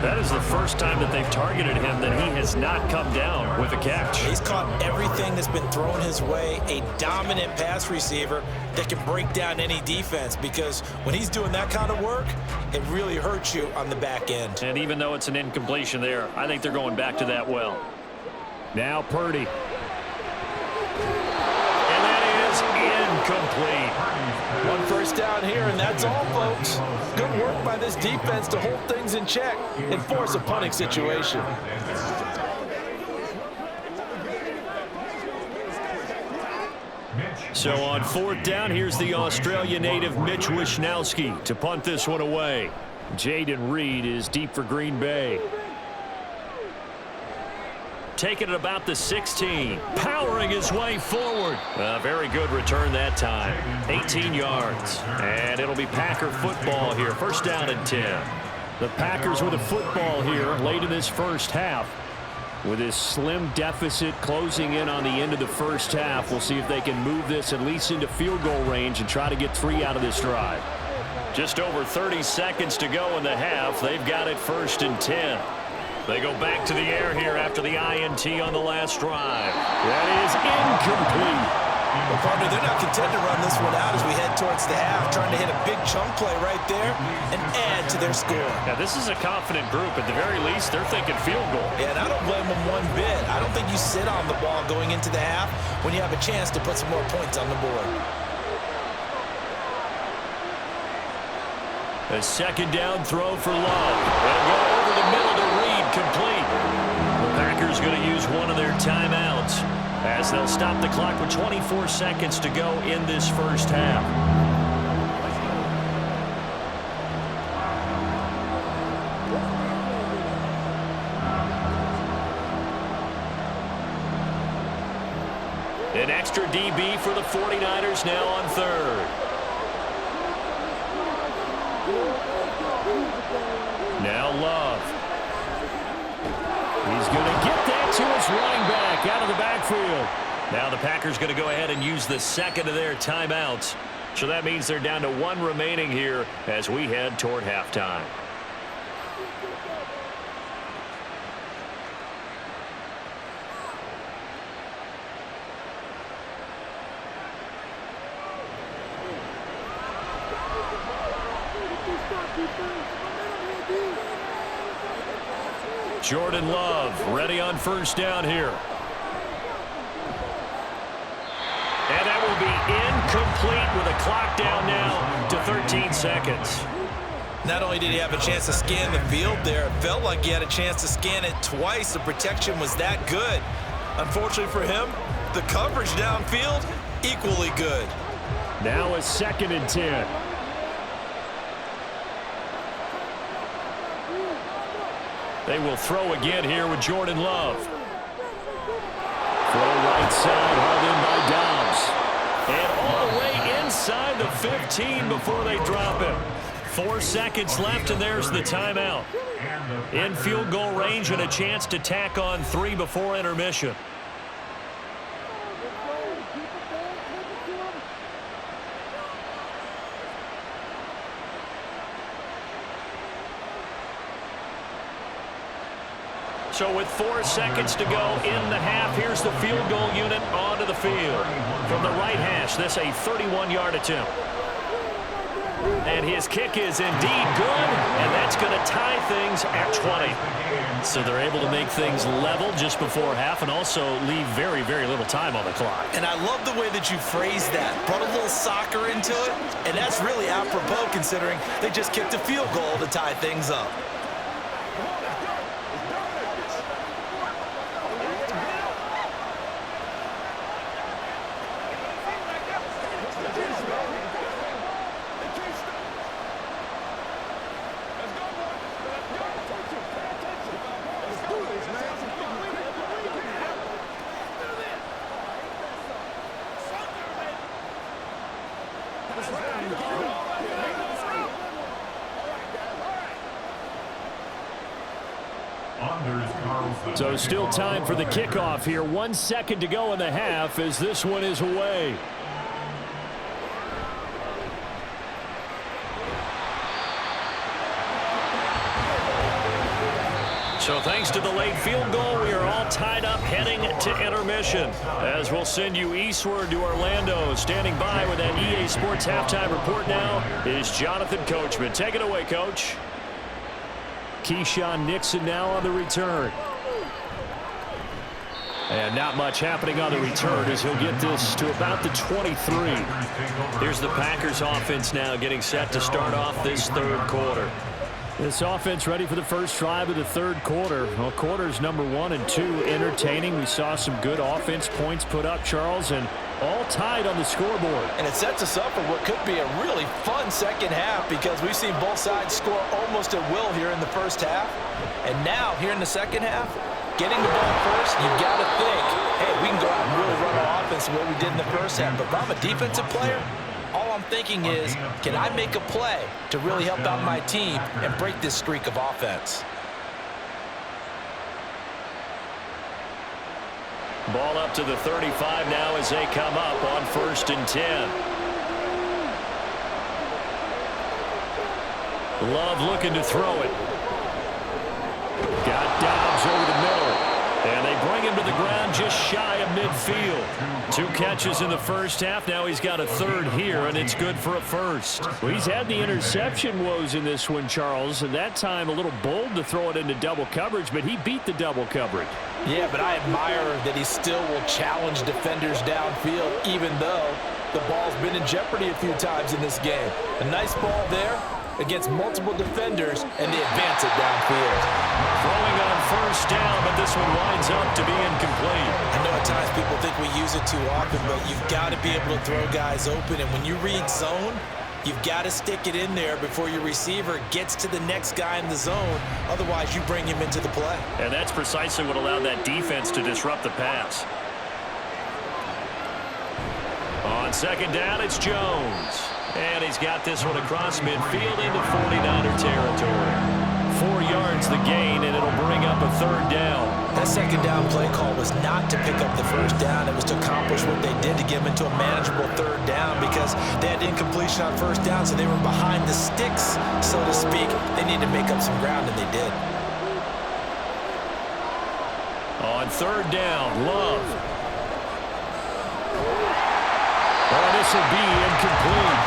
That is the first time that they've targeted him that he has not come down with a catch. He's caught everything that's been thrown his way, a dominant pass receiver that can break down any defense, because when he's doing that kind of work, it really hurts you on the back end. And even though it's an incompletion there, I think they're going back to that well. Now Purdy. And that is incomplete. One first down here, and that's all, folks. Good work by this defense to hold things in check and force a punting situation. So on fourth down, here's the Australia native Mitch Wishnowsky to punt this one away. Jaden Reed is deep for Green Bay. Taking it about the 16. Powering his way forward. A very good return that time. 18 yards. And it'll be Packer football here. First down and 10. The Packers with a football here late in this first half. With this slim deficit closing in on the end of the first half, we'll see if they can move this at least into field goal range and try to get 3 out of this drive. Just over 30 seconds to go in the half. They've got it 1st and 10. They go back to the air here after the INT on the last drive. That is incomplete. Well, partner, they're not content to run this one out as we head towards the half, trying to hit a big chunk play right there and add to their score. Yeah, this is a confident group. At the very least, they're thinking field goal. Yeah, and I don't blame them one bit. I don't think you sit on the ball going into the half when you have a chance to put some more points on the board. A second down throw for Love. They'll go over the middle to Reed, complete. The Packers going to use one of their timeouts as they'll stop the clock with 24 seconds to go in this first half. An extra DB for the 49ers now on third. Now Love. He's going to get that to his running back out of the backfield. Now the Packers going to go ahead and use the second of their timeouts. So that means they're down to 1 remaining here as we head toward halftime. Jordan Love ready on first down here. And that will be incomplete with a clock down now to 13 seconds. Not only did he have a chance to scan the field there, it felt like he had a chance to scan it twice. The protection was that good. Unfortunately for him, the coverage downfield, equally good. Now a 2nd and 10. They will throw again here with Jordan Love. Throw right side, hauled in by Dobbs. And all the way inside the 15 before they drop him. 4 seconds left, and there's the timeout. In field goal range and a chance to tack on 3 before intermission. So with 4 seconds to go in the half, here's the field goal unit onto the field. From the right hash, this a 31-yard attempt. And his kick is indeed good, and that's going to tie things at 20. So they're able to make things level just before half and also leave very, very little time on the clock. And I love the way that you phrased that. Brought a little soccer into it, and that's really apropos considering they just kicked a field goal to tie things up. So still time for the kickoff here. 1 second to go in the half as this one is away. So thanks to the late field goal, we are all tied up heading to intermission. As we'll send you eastward to Orlando. Standing by with that EA Sports halftime report now is Jonathan Coachman. Take it away, Coach. Keyshawn Nixon now on the return. And not much happening on the return as he'll get this to about the 23. Here's the Packers offense now getting set to start off this third quarter. This offense ready for the first drive of the third quarter. Well, quarters number 1 and 2 entertaining. We saw some good offense points put up, Charles, and all tied on the scoreboard. And it sets us up for what could be a really fun second half because we've seen both sides score almost at will here in the first half. And now, here in the second half, getting the ball first, you've got to think, hey, we can go out and really run our offense the way we did in the first half. But if I'm a defensive player, all I'm thinking is, can I make a play to really help out my team and break this streak of offense? Ball up to the 35 now as they come up on 1st and 10. Love looking to throw it. Got Dobbs over the middle. And they bring him to the ground just shy of midfield. 2 catches in the first half. Now he's got a 3rd here, and it's good for a 1st. Well, he's had the interception woes in this one, Charles, and that time a little bold to throw it into double coverage, but he beat the double coverage. Yeah, but I admire that he still will challenge defenders downfield, even though the ball's been in jeopardy a few times in this game. A nice ball there against multiple defenders, and they advance it downfield. Throwing on 1st down, but this one winds up to be incomplete. I know at times people think we use it too often, but you've got to be able to throw guys open. And when you read zone, you've got to stick it in there before your receiver gets to the next guy in the zone. Otherwise, you bring him into the play. And that's precisely what allowed that defense to disrupt the pass. On 2nd down, it's Jones. And he's got this one across midfield into 49er territory. 4 yards the gain, and it'll bring up a 3rd down. That 2nd down play call was not to pick up the 1st down. It was to accomplish what they did to get them into a manageable 3rd down because they had incompletion on 1st down, so they were behind the sticks, so to speak. They needed to make up some ground, and they did. On 3rd down, Love. Oh, this will be incomplete.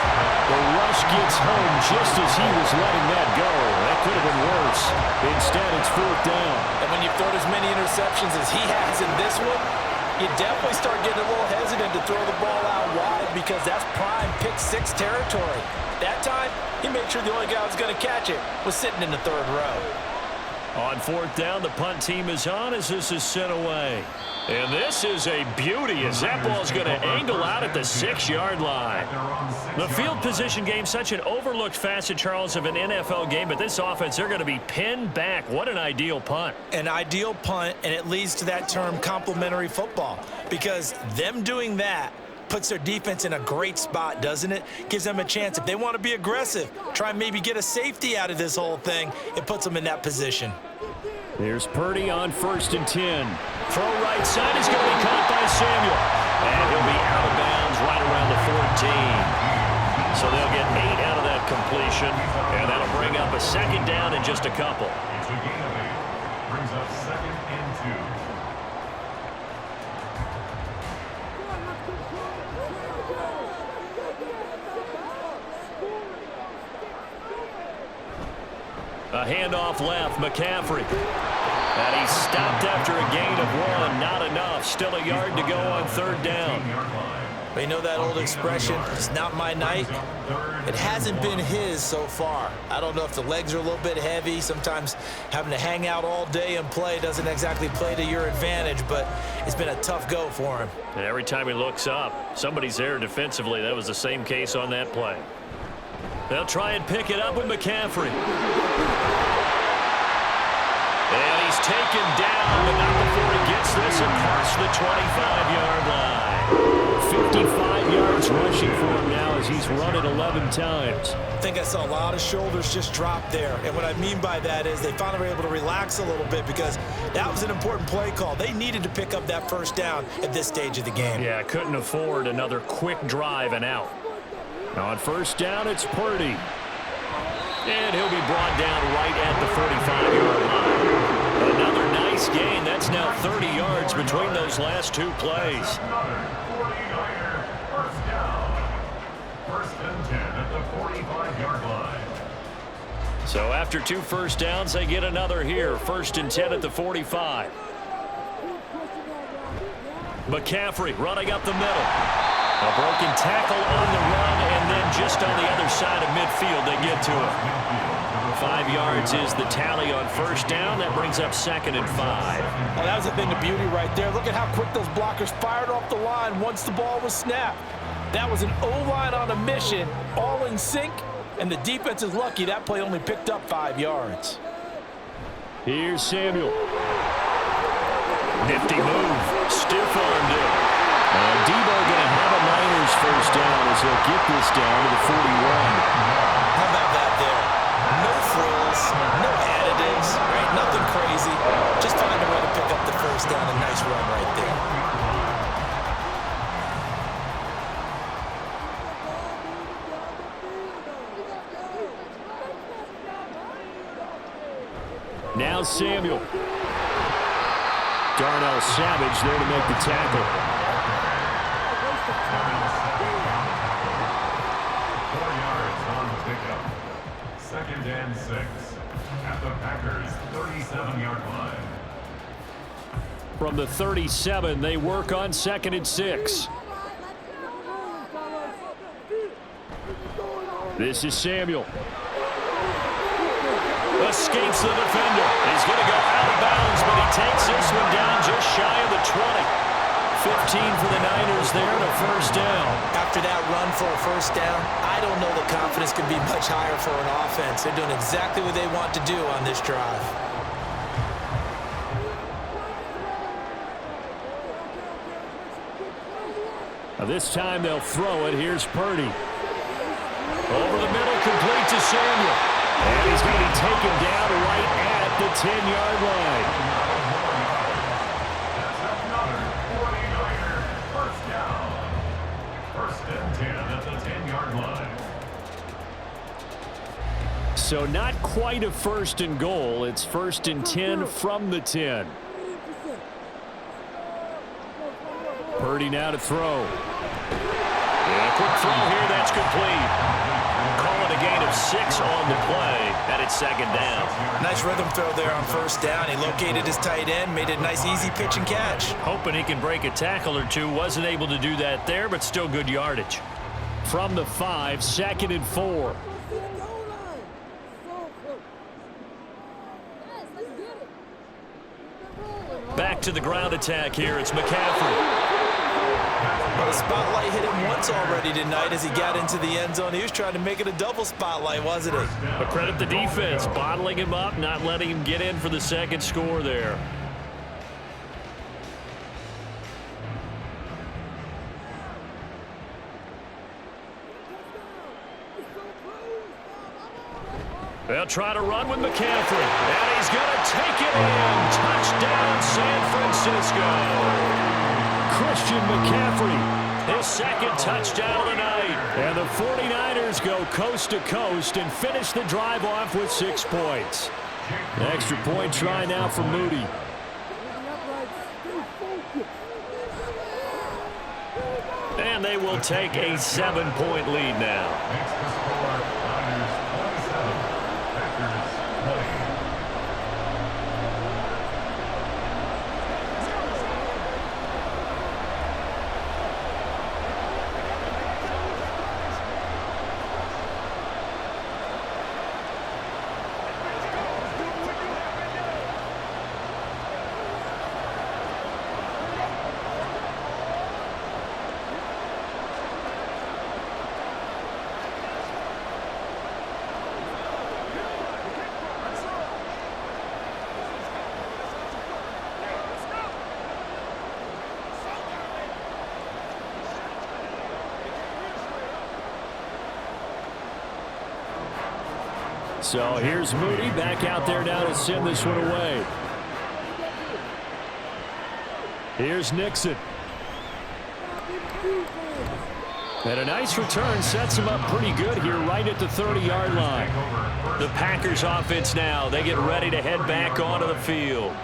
The rush gets home just as he was letting that go. That could have been worse. Instead, it's 4th down. And when you've thrown as many interceptions as he has in this one, you definitely start getting a little hesitant to throw the ball out wide because that's prime pick 6 territory. That time, he made sure the only guy who was going to catch it was sitting in the 3rd row. On 4th down, the punt team is on as this is sent away. And this is a beauty as that ball's going to angle out at the 6-yard line. The field position game, such an overlooked facet, Charles, of an NFL game, but this offense, they're going to be pinned back. What an ideal punt. An ideal punt, and it leads to that term complementary football because them doing that puts their defense in a great spot, doesn't it? Gives them a chance. If they want to be aggressive, try and maybe get a safety out of this whole thing, it puts them in that position. Here's Purdy on 1st and 10. Throw right side is going to be caught by Samuel. And he'll be out of bounds right around the 14. So they'll get 8 out of that completion. And that'll bring up a 2nd down in just a couple. It's a gain of 8. Brings up 2nd and 2. A handoff left, McCaffrey. And he's stopped after a gain of 1. Not enough. Still a yard to go on 3rd down. But you know that old expression, it's not my night? It hasn't been his so far. I don't know if the legs are a little bit heavy. Sometimes having to hang out all day and play doesn't exactly play to your advantage, but it's been a tough go for him. And every time he looks up, somebody's there defensively. That was the same case on that play. They'll try and pick it up with McCaffrey. And he's taken down, but not before he gets this across the 25-yard line. 55 yards rushing for him now as he's run it 11 times. I think I saw a lot of shoulders just drop there. And what I mean by that is they finally were able to relax a little bit because that was an important play call. They needed to pick up that 1st down at this stage of the game. Yeah, couldn't afford another quick drive and out. On 1st down, it's Purdy. And he'll be brought down right at the 45-yard line. Another nice gain. That's now 30 yards between those last 2 plays. Another 49er 1st down. 1st and 10 at the 45-yard line. So after 2 first downs, they get another here. 1st and 10 at the 45. McCaffrey running up the middle. A broken tackle on the run, and then just on the other side of midfield, they get to it. 5 yards is the tally on 1st down. That brings up 2nd and 5. Well, that was a thing of beauty right there. Look at how quick those blockers fired off the line once the ball was snapped. That was an O-line on a mission, all in sync, and the defense is lucky that play only picked up 5 yards. Here's Samuel. Nifty move. Stiff-armed it. And Debo going to have a Niners 1st down as he'll get this down to the 41. How about that there? No frills, no additives, right? Nothing crazy. Just find a way to pick up the 1st down. A nice run right there. Now Samuel. Darnell Savage there to make the tackle. 4 yards on the pickup. 2nd and 6 at the Packers' 37-yard line. From the 37, they work on 2nd and 6. This is Samuel. Escapes the defender. He's going to go out of bounds, but he takes this one down just shy of the 20. 15 for the Niners there and a first down. After that run for a first down, I don't know the confidence can be much higher for an offense. They're doing exactly what they want to do on this drive. Now this time they'll throw it. Here's Purdy. Over the middle, complete to Samuel. And he's going to be taken down right at the 10-yard line. That's another 49er first down. 1st and 10 at the 10-yard line. So not quite a 1st and goal. It's 1st and 10 from the 10. Purdy now to throw. And a quick throw here. That's complete. Call it a gain of 6 on the play. And it's 2nd down. Nice rhythm throw there on first down. He located his tight end, made it a nice easy pitch and catch. Hoping he can break a tackle or two. Wasn't able to do that there, but still good yardage. From the 5, 2nd and 4. Back to the ground attack here. It's McCaffrey. Well, the spotlight hit him once already tonight as he got into the end zone. He was trying to make it a double spotlight, wasn't he? But credit the defense, bottling him up, not letting him get in for the 2nd score there. They'll try to run with McCaffrey. And he's going to take it in. Touchdown, San Francisco. Christian McCaffrey, his 2nd touchdown of the night. And the 49ers go coast to coast and finish the drive off with 6 points. Extra point try now for Moody. And they will take a 7-point lead now. Makes the score Niners 27, Packers 20. So here's Moody back out there now to send this one away. Here's Nixon. And a nice return sets him up pretty good here right at the 30-yard line. The Packers offense now, they get ready to head back onto the field.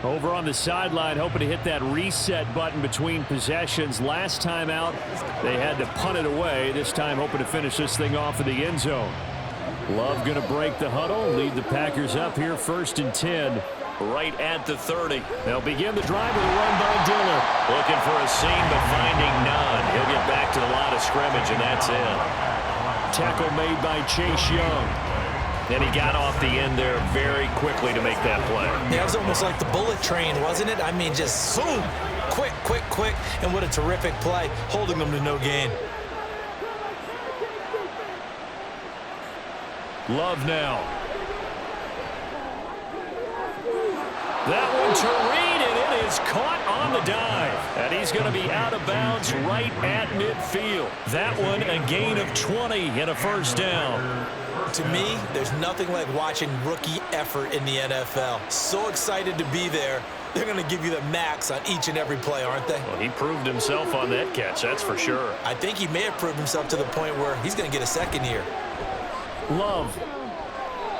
Over on the sideline, hoping to hit that reset button between possessions. Last time out, they had to punt it away. This time hoping to finish this thing off in the end zone. Love going to break the huddle, lead the Packers up here 1st and 10. Right at the 30. They'll begin the drive with a run by Diller. Looking for a seam, but finding none. He'll get back to the line of scrimmage, and that's it. Tackle made by Chase Young. And he got off the end there very quickly to make that play. Yeah, it was almost like the bullet train, wasn't it? I mean, just zoom. Quick, quick, quick. And what a terrific play, holding them to no gain. Love now. That one to Reed, and it is caught on the dive. And he's going to be out of bounds right at midfield. That one a gain of 20 and a first down. To me, there's nothing like watching rookie effort in the NFL. So excited to be there. They're going to give you the max on each and every play, aren't they? Well, he proved himself on that catch, that's for sure. I think he may have proved himself to the point where he's going to get a second here. Love.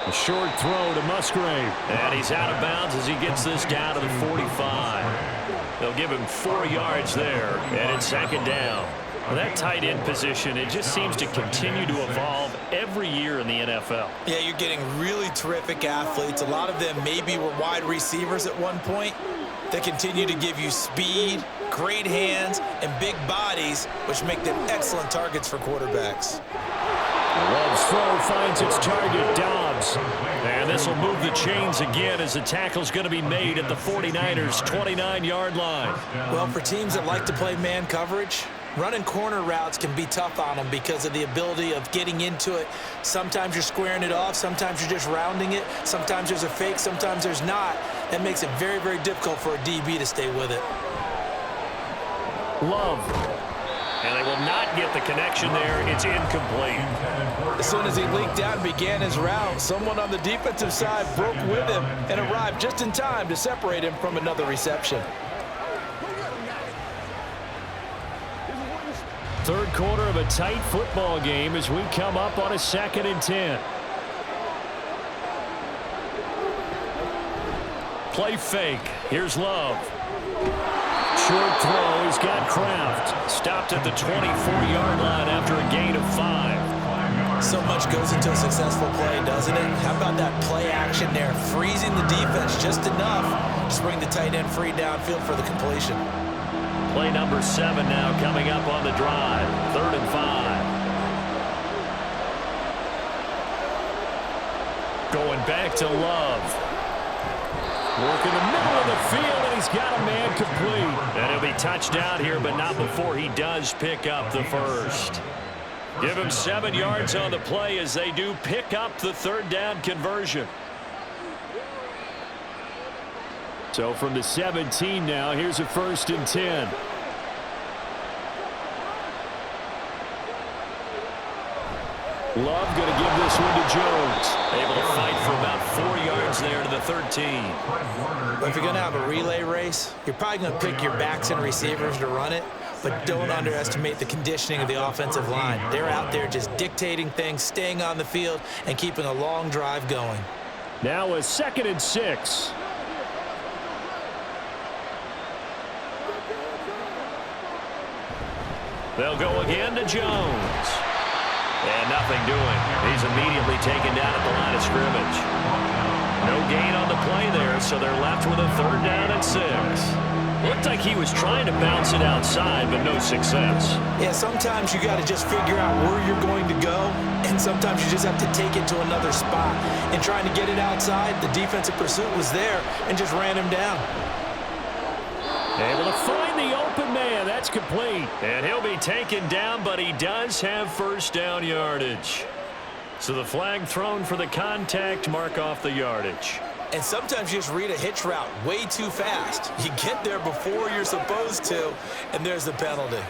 A short throw to Musgrave. And he's out of bounds as he gets this down to the 45. They'll give him 4 yards there, and it's second down. Well, that tight end position, it just seems to continue to evolve every year in the NFL. Yeah, you're getting really terrific athletes. A lot of them maybe were wide receivers at one point. They continue to give you speed, great hands, and big bodies, which make them excellent targets for quarterbacks. Love's throw finds its target, Dobbs. And this will move the chains again as the tackle's going to be made at the 49ers' 29-yard line. Well, for teams that like to play man coverage, running corner routes can be tough on them because of the ability of getting into it. Sometimes you're squaring it off. Sometimes you're just rounding it. Sometimes there's a fake. Sometimes there's not. That makes it very, very difficult for a DB to stay with it. Love. And they will not get the connection there. It's incomplete. As soon as he leaked out and began his route, someone on the defensive side broke with him and arrived just in time to separate him from another reception. Third quarter of a tight football game as we come up on a 2nd and 10. Play fake. Here's Love. Short throw. He's got Kraft. Stopped at the 24-yard line after a gain of 5. So much goes into a successful play, doesn't it? How about that play action there? Freezing the defense just enough to bring the tight end free downfield for the completion. Play number 7 now coming up on the drive. 3rd and 5. Going back to Love. Work in the middle of the field, and he's got a man complete. And he'll be touchdown here, but not before he does pick up the first. Give him 7 yards on the play as they do pick up the 3rd down conversion. So from the 17 now, here's a 1st and 10. Love going to give this one to Jones. Able to fight for about 4 yards there to the 13. But if you're going to have a relay race, you're probably going to pick your backs and receivers to run it, but don't underestimate the conditioning of the offensive line. They're out there just dictating things, staying on the field, and keeping a long drive going. Now a 2nd and 6. They'll go again to Jones. And nothing doing. He's immediately taken down at the line of scrimmage. No gain on the play there, so they're left with a 3rd down and 6. Looked like he was trying to bounce it outside, but no success. Yeah, sometimes you got to just figure out where you're going to go, and sometimes you just have to take it to another spot. And trying to get it outside, the defensive pursuit was there and just ran him down. Able to find the open man. That's complete. And he'll be taken down, but he does have 1st down yardage. So the flag thrown for the contact, mark off the yardage. And sometimes you just read a hitch route way too fast. You get there before you're supposed to, and there's the penalty.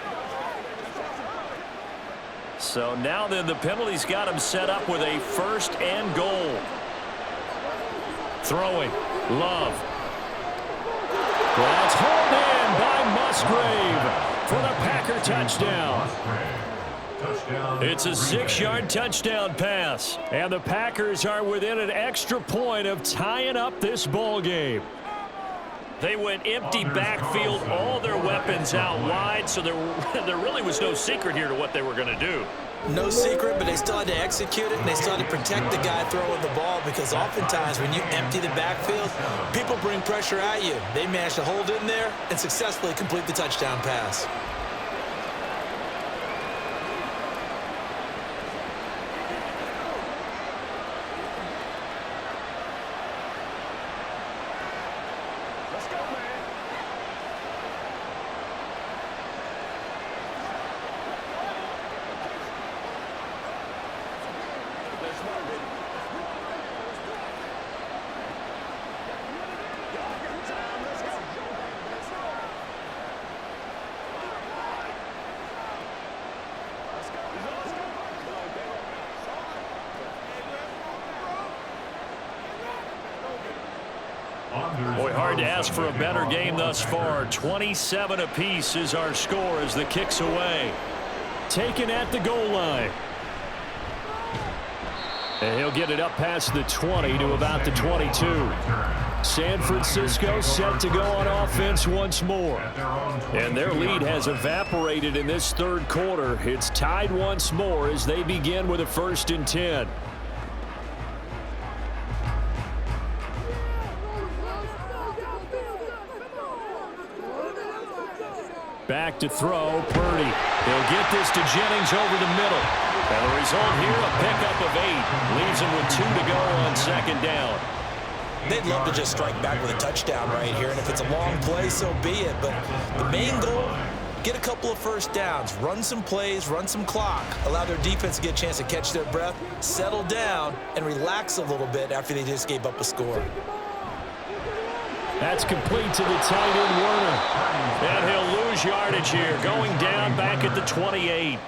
So now then the penalty's got him set up with a 1st and goal. Throwing. Love. That's hauled in by Musgrave for the Packer touchdown. It's a 6-yard touchdown pass, and the Packers are within an extra point of tying up this ball game. They went empty backfield, all their weapons out wide, so there really was no secret here to what they were going to do. No secret, but they still had to execute it, and they still had to protect the guy throwing the ball, because oftentimes when you empty the backfield, people bring pressure at you. They managed to hold in there and successfully complete the touchdown pass. Boy, hard to ask for a better game thus far. 27 apiece is our score as the kick's away. Taken at the goal line. And he'll get it up past the 20 to about the 22. San Francisco set to go on offense once more. And their lead has evaporated in this third quarter. It's tied once more as they begin with a 1st and 10. Back to throw, Purdy. He'll get this to Jennings over the middle. And the result here, a pickup of 8. Leaves him with 2 to go on 2nd down. They'd love to just strike back with a touchdown right here, and if it's a long play, so be it. But the main goal, get a couple of 1st downs, run some plays, run some clock, allow their defense to get a chance to catch their breath, settle down, and relax a little bit after they just gave up a score. That's complete to the tight end, Werner. And he'll lose yardage here, going down back at the 28.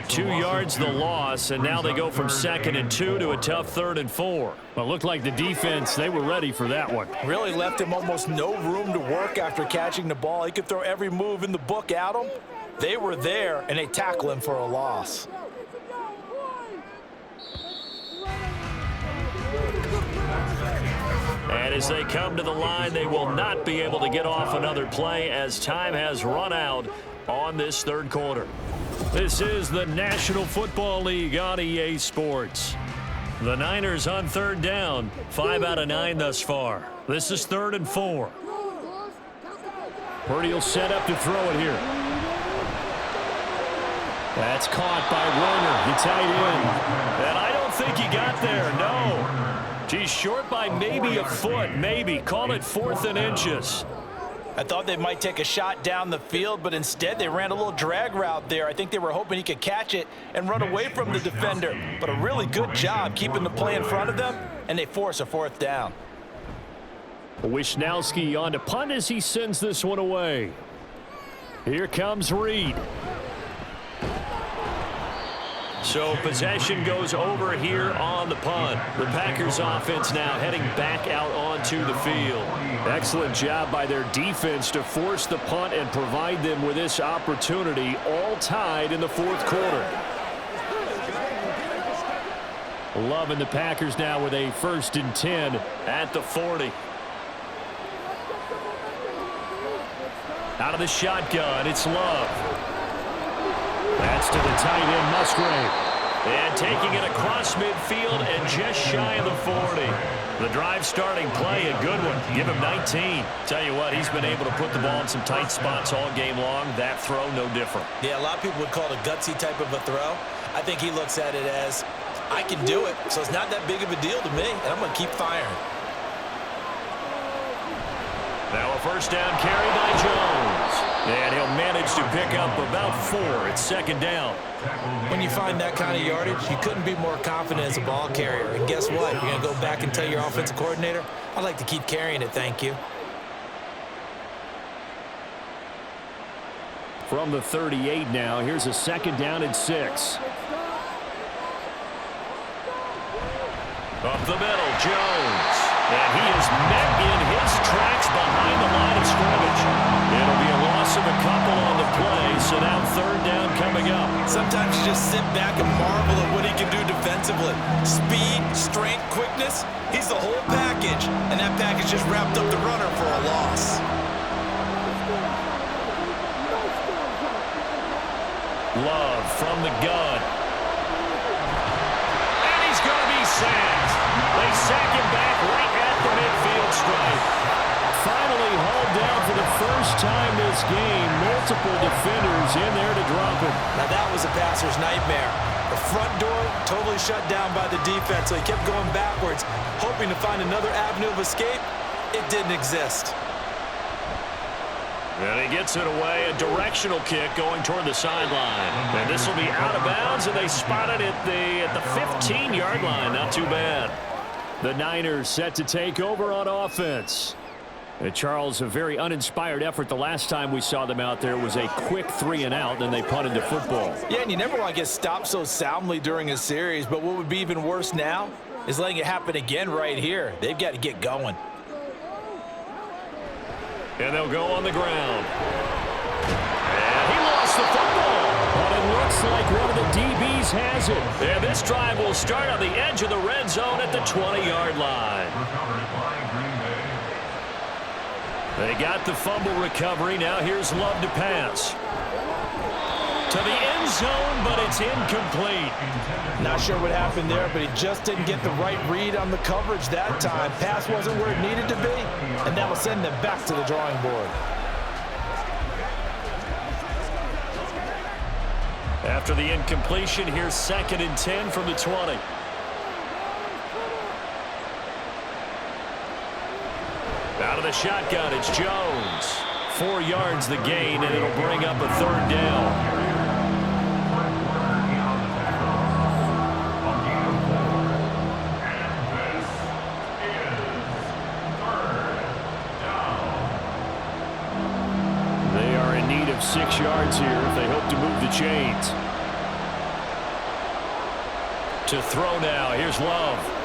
2 yards the loss, and now they go from 2nd and 2 to a tough 3rd and 4. Well, it looked like the defense, they were ready for that one. Really left him almost no room to work after catching the ball. He could throw every move in the book at him. They were there, and they tackle him for a loss. And as they come to the line, they will not be able to get off another play as time has run out on this 3rd quarter. This is the National Football League on EA Sports. The Niners on 3rd down, 5 out of 9 thus far. This is 3rd and 4. Purdy will set up to throw it here. That's caught by Werner, the tight end. And I don't think he got there, no. He's short by maybe a foot, maybe. Call it 4th and inches. I thought they might take a shot down the field, but instead they ran a little drag route there. I think they were hoping he could catch it and run away from the defender. But a really good job keeping the play in front of them, and they force a 4th down. Wisnowski on to punt as he sends this one away. Here comes Reed. So possession goes over here on the punt. The Packers offense now heading back out onto the field. Excellent job by their defense to force the punt and provide them with this opportunity, all tied in the 4th quarter. Loving the Packers now with a 1st and 10 at the 40. Out of the shotgun, it's Love. That's to the tight end, Musgrave. And taking it across midfield and just shy of the 40. The drive starting play, a good one. Give him 19. Tell you what, he's been able to put the ball in some tight spots all game long. That throw, no different. Yeah, a lot of people would call it a gutsy type of a throw. I think he looks at it as, I can do it, so it's not that big of a deal to me, and I'm going to keep firing. Now a 1st down carry by Jones. And he'll manage to pick up about 4 at 2nd down. When you find that kind of yardage, you couldn't be more confident as a ball carrier. And guess what? You're going to go back and tell your offensive coordinator, I'd like to keep carrying it, thank you. From the 38 now, here's a 2nd down and 6. Up the middle, Jones. And he is met in his tracks behind the line of scrimmage. It'll be a loss of a couple on the play, so now 3rd down coming up. Sometimes you just sit back and marvel at what he can do defensively. Speed, strength, quickness, he's the whole package. And that package just wrapped up the runner for a loss. Love from the gun. And he's going to be sacked. They sack him back right at the midfield stripe. Finally hauled down for the first time this game. Multiple defenders in there to drop him. Now that was a passer's nightmare. The front door totally shut down by the defense, so he kept going backwards, hoping to find another avenue of escape. It didn't exist. And he gets it away, a directional kick going toward the sideline. And this will be out of bounds, and they spot it at the 15-yard line. Not too bad. The Niners set to take over on offense. And Charles, a very uninspired effort the last time we saw them out there was a quick 3-and-out, then they punted the football. Yeah, and you never want to get stopped so soundly during a series, but what would be even worse now is letting it happen again right here. They've got to get going. And they'll go on the ground. And he lost the football. But it looks like one of the DBs has it. And this drive will start on the edge of the red zone at the 20-yard line. They got the fumble recovery. Now here's Love to pass. To the end zone, but it's incomplete. Not sure what happened there, but he just didn't get the right read on the coverage that time. Pass wasn't where it needed to be, and that will send them back to the drawing board. After the incompletion, here's 2nd and 10 from the 20. Out of the shotgun, it's Jones. 4 yards the gain, and it'll bring up a 3rd down. They are in need of 6 yards here if they hope to move the chains. To throw now, here's Love.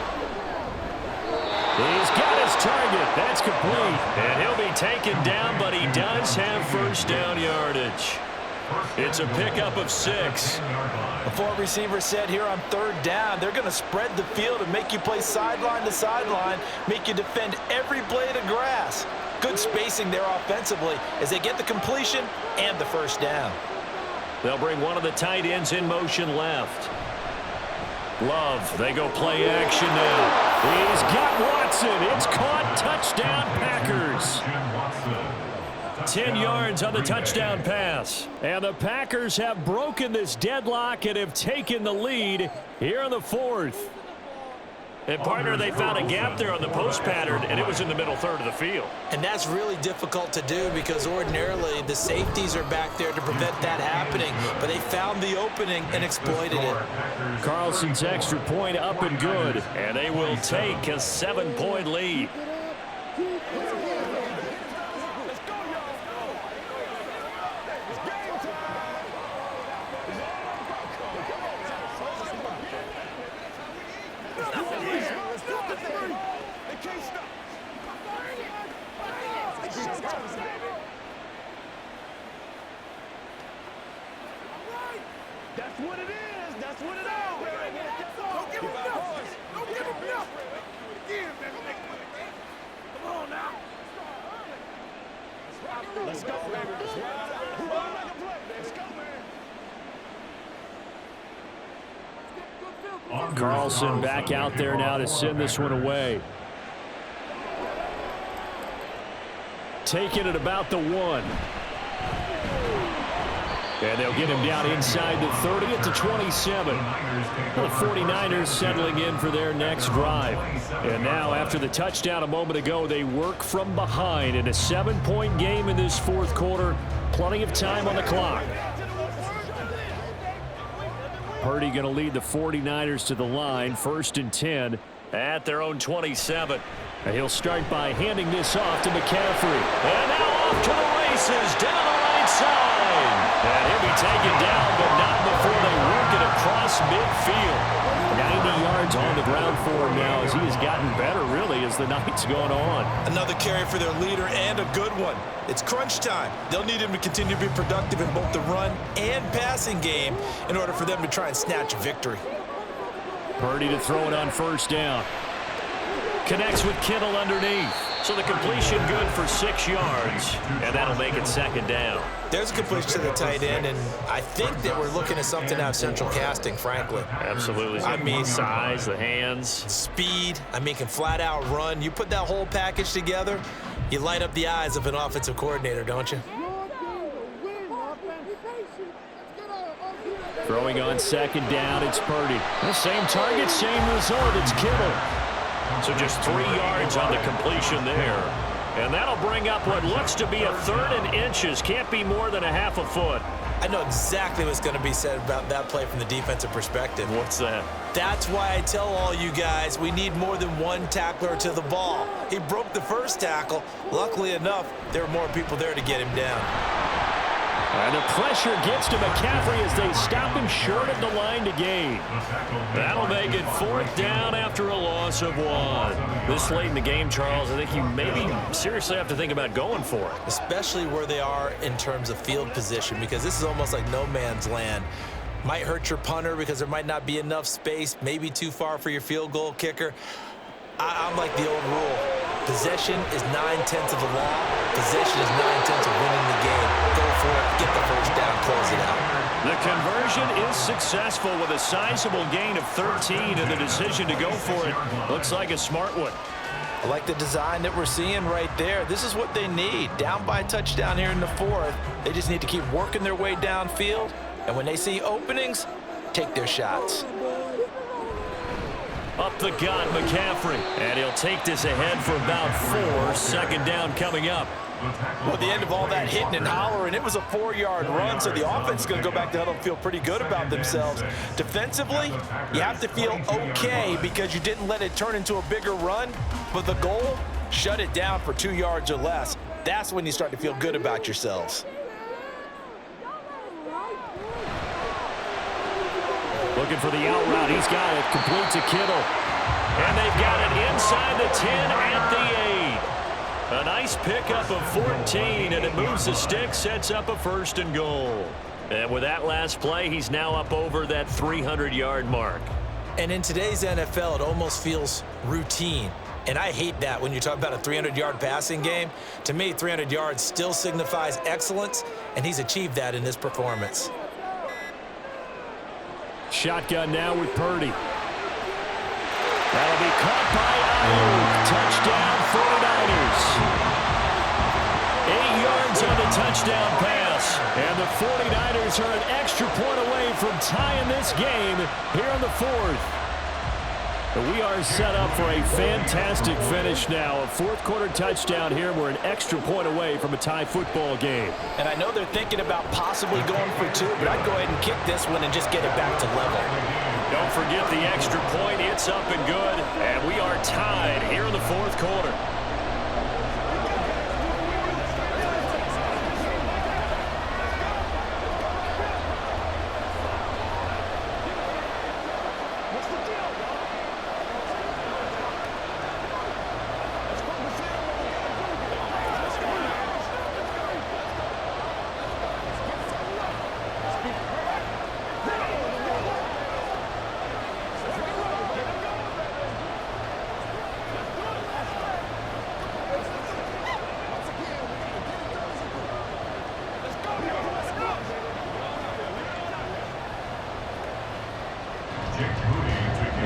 He's got his target. That's complete. And he'll be taken down, but he does have 1st down yardage. It's a pickup of 6. A 4 receiver set here on 3rd down. They're going to spread the field and make you play sideline to sideline, make you defend every blade of grass. Good spacing there offensively as they get the completion and the 1st down. They'll bring one of the tight ends in motion left. Love, they go play action now. He's got Watson. It's caught. Touchdown, Packers. 10 yards on the touchdown pass. And the Packers have broken this deadlock and have taken the lead here in the 4th. And, partner, they found a gap there on the post pattern, and it was in the middle 3rd of the field. And that's really difficult to do because ordinarily the safeties are back there to prevent that happening. But they found the opening and exploited it. Carlson's extra point up and good, and they will take a 7-point lead. That's what it is. That's what it is. Don't give him nothing. Don't give him nothing. Again, baby. Come on now. Let's go, baby. Let's go, man. Carlson back out there now to send this one away. Taking it about the 1. And they'll get him down inside the 30 at the 27. The 49ers settling in for their next drive. And now after the touchdown a moment ago, they work from behind in a 7-point game in this 4th quarter. Plenty of time on the clock. Purdy going to lead the 49ers to the line. 1st and 10 at their own 27. And he'll start by handing this off to McCaffrey. And now off to the races down the right side. And he'll be taken down, but not before they work it across midfield. 90 yards on the ground for him now as he has gotten better, really, as the night's gone on. Another carry for their leader and a good one. It's crunch time. They'll need him to continue to be productive in both the run and passing game in order for them to try and snatch a victory. Purdy to throw it on 1st down. Connects with Kittle underneath. So the completion good for 6 yards, and that'll make it 2nd down. There's a completion to the tight end, and I think that we're looking at something out of central casting, frankly. Absolutely. I mean, size, the hands. Speed, can flat out run. You put that whole package together, you light up the eyes of an offensive coordinator, don't you? Throwing on 2nd down, it's Purdy. The same target, same result, it's Kittle. So just 3 yards on the completion there. And that'll bring up what looks to be a 3rd and inches. Can't be more than a half a foot. I know exactly what's going to be said about that play from the defensive perspective. What's that? That's why I tell all you guys we need more than one tackler to the ball. He broke the 1st tackle. Luckily enough, there were more people there to get him down. And the pressure gets to McCaffrey as they stop him short of the line to gain. That'll make it 4th down after a loss of 1. This late in the game, Charles, I think you maybe seriously have to think about going for it. Especially where they are in terms of field position, because this is almost like no man's land. Might hurt your punter because there might not be enough space, maybe too far for your field goal kicker. I'm like the old rule. Possession is 9/10 of the law. Possession is 9/10 of winning the game. Go for it, get the first down, close it out. The conversion is successful with a sizable gain of 13, and the decision to go for it looks like a smart one. I like the design that we're seeing right there. This is what they need. Down by a touchdown here in the fourth. They just need to keep working their way downfield. And when they see openings, take their shots. Up the gut, McCaffrey. And he'll take this ahead for about 4. Second down coming up. Well, at the end of all that hitting and hollering, it was a 4-yard run, so the offense is going to go back to huddle and feel pretty good about themselves. Defensively, you have to feel okay because you didn't let it turn into a bigger run, but the goal, shut it down for 2 yards or less. That's when you start to feel good about yourselves. Looking for the out route. He's got it. Complete to Kittle. And they've got it inside the 10 at the 8. A nice pickup of 14, and it moves the stick, sets up a 1st and goal. And with that last play, he's now up over that 300-yard mark. And in today's NFL, it almost feels routine. And I hate that when you talk about a 300-yard passing game. To me, 300 yards still signifies excellence, and he's achieved that in this performance. Shotgun now with Purdy. That'll be caught by Ayuk. Touchdown, 49ers. 8 yards on the touchdown pass. And the 49ers are an extra point away from tying this game here in the 4th. We are set up for a fantastic finish now. A 4th-quarter touchdown here. We're an extra point away from a tie football game. And I know they're thinking about possibly going for 2, but I'd go ahead and kick this one and just get it back to level. Don't forget the extra point. It's up and good. And we are tied here in the 4th quarter.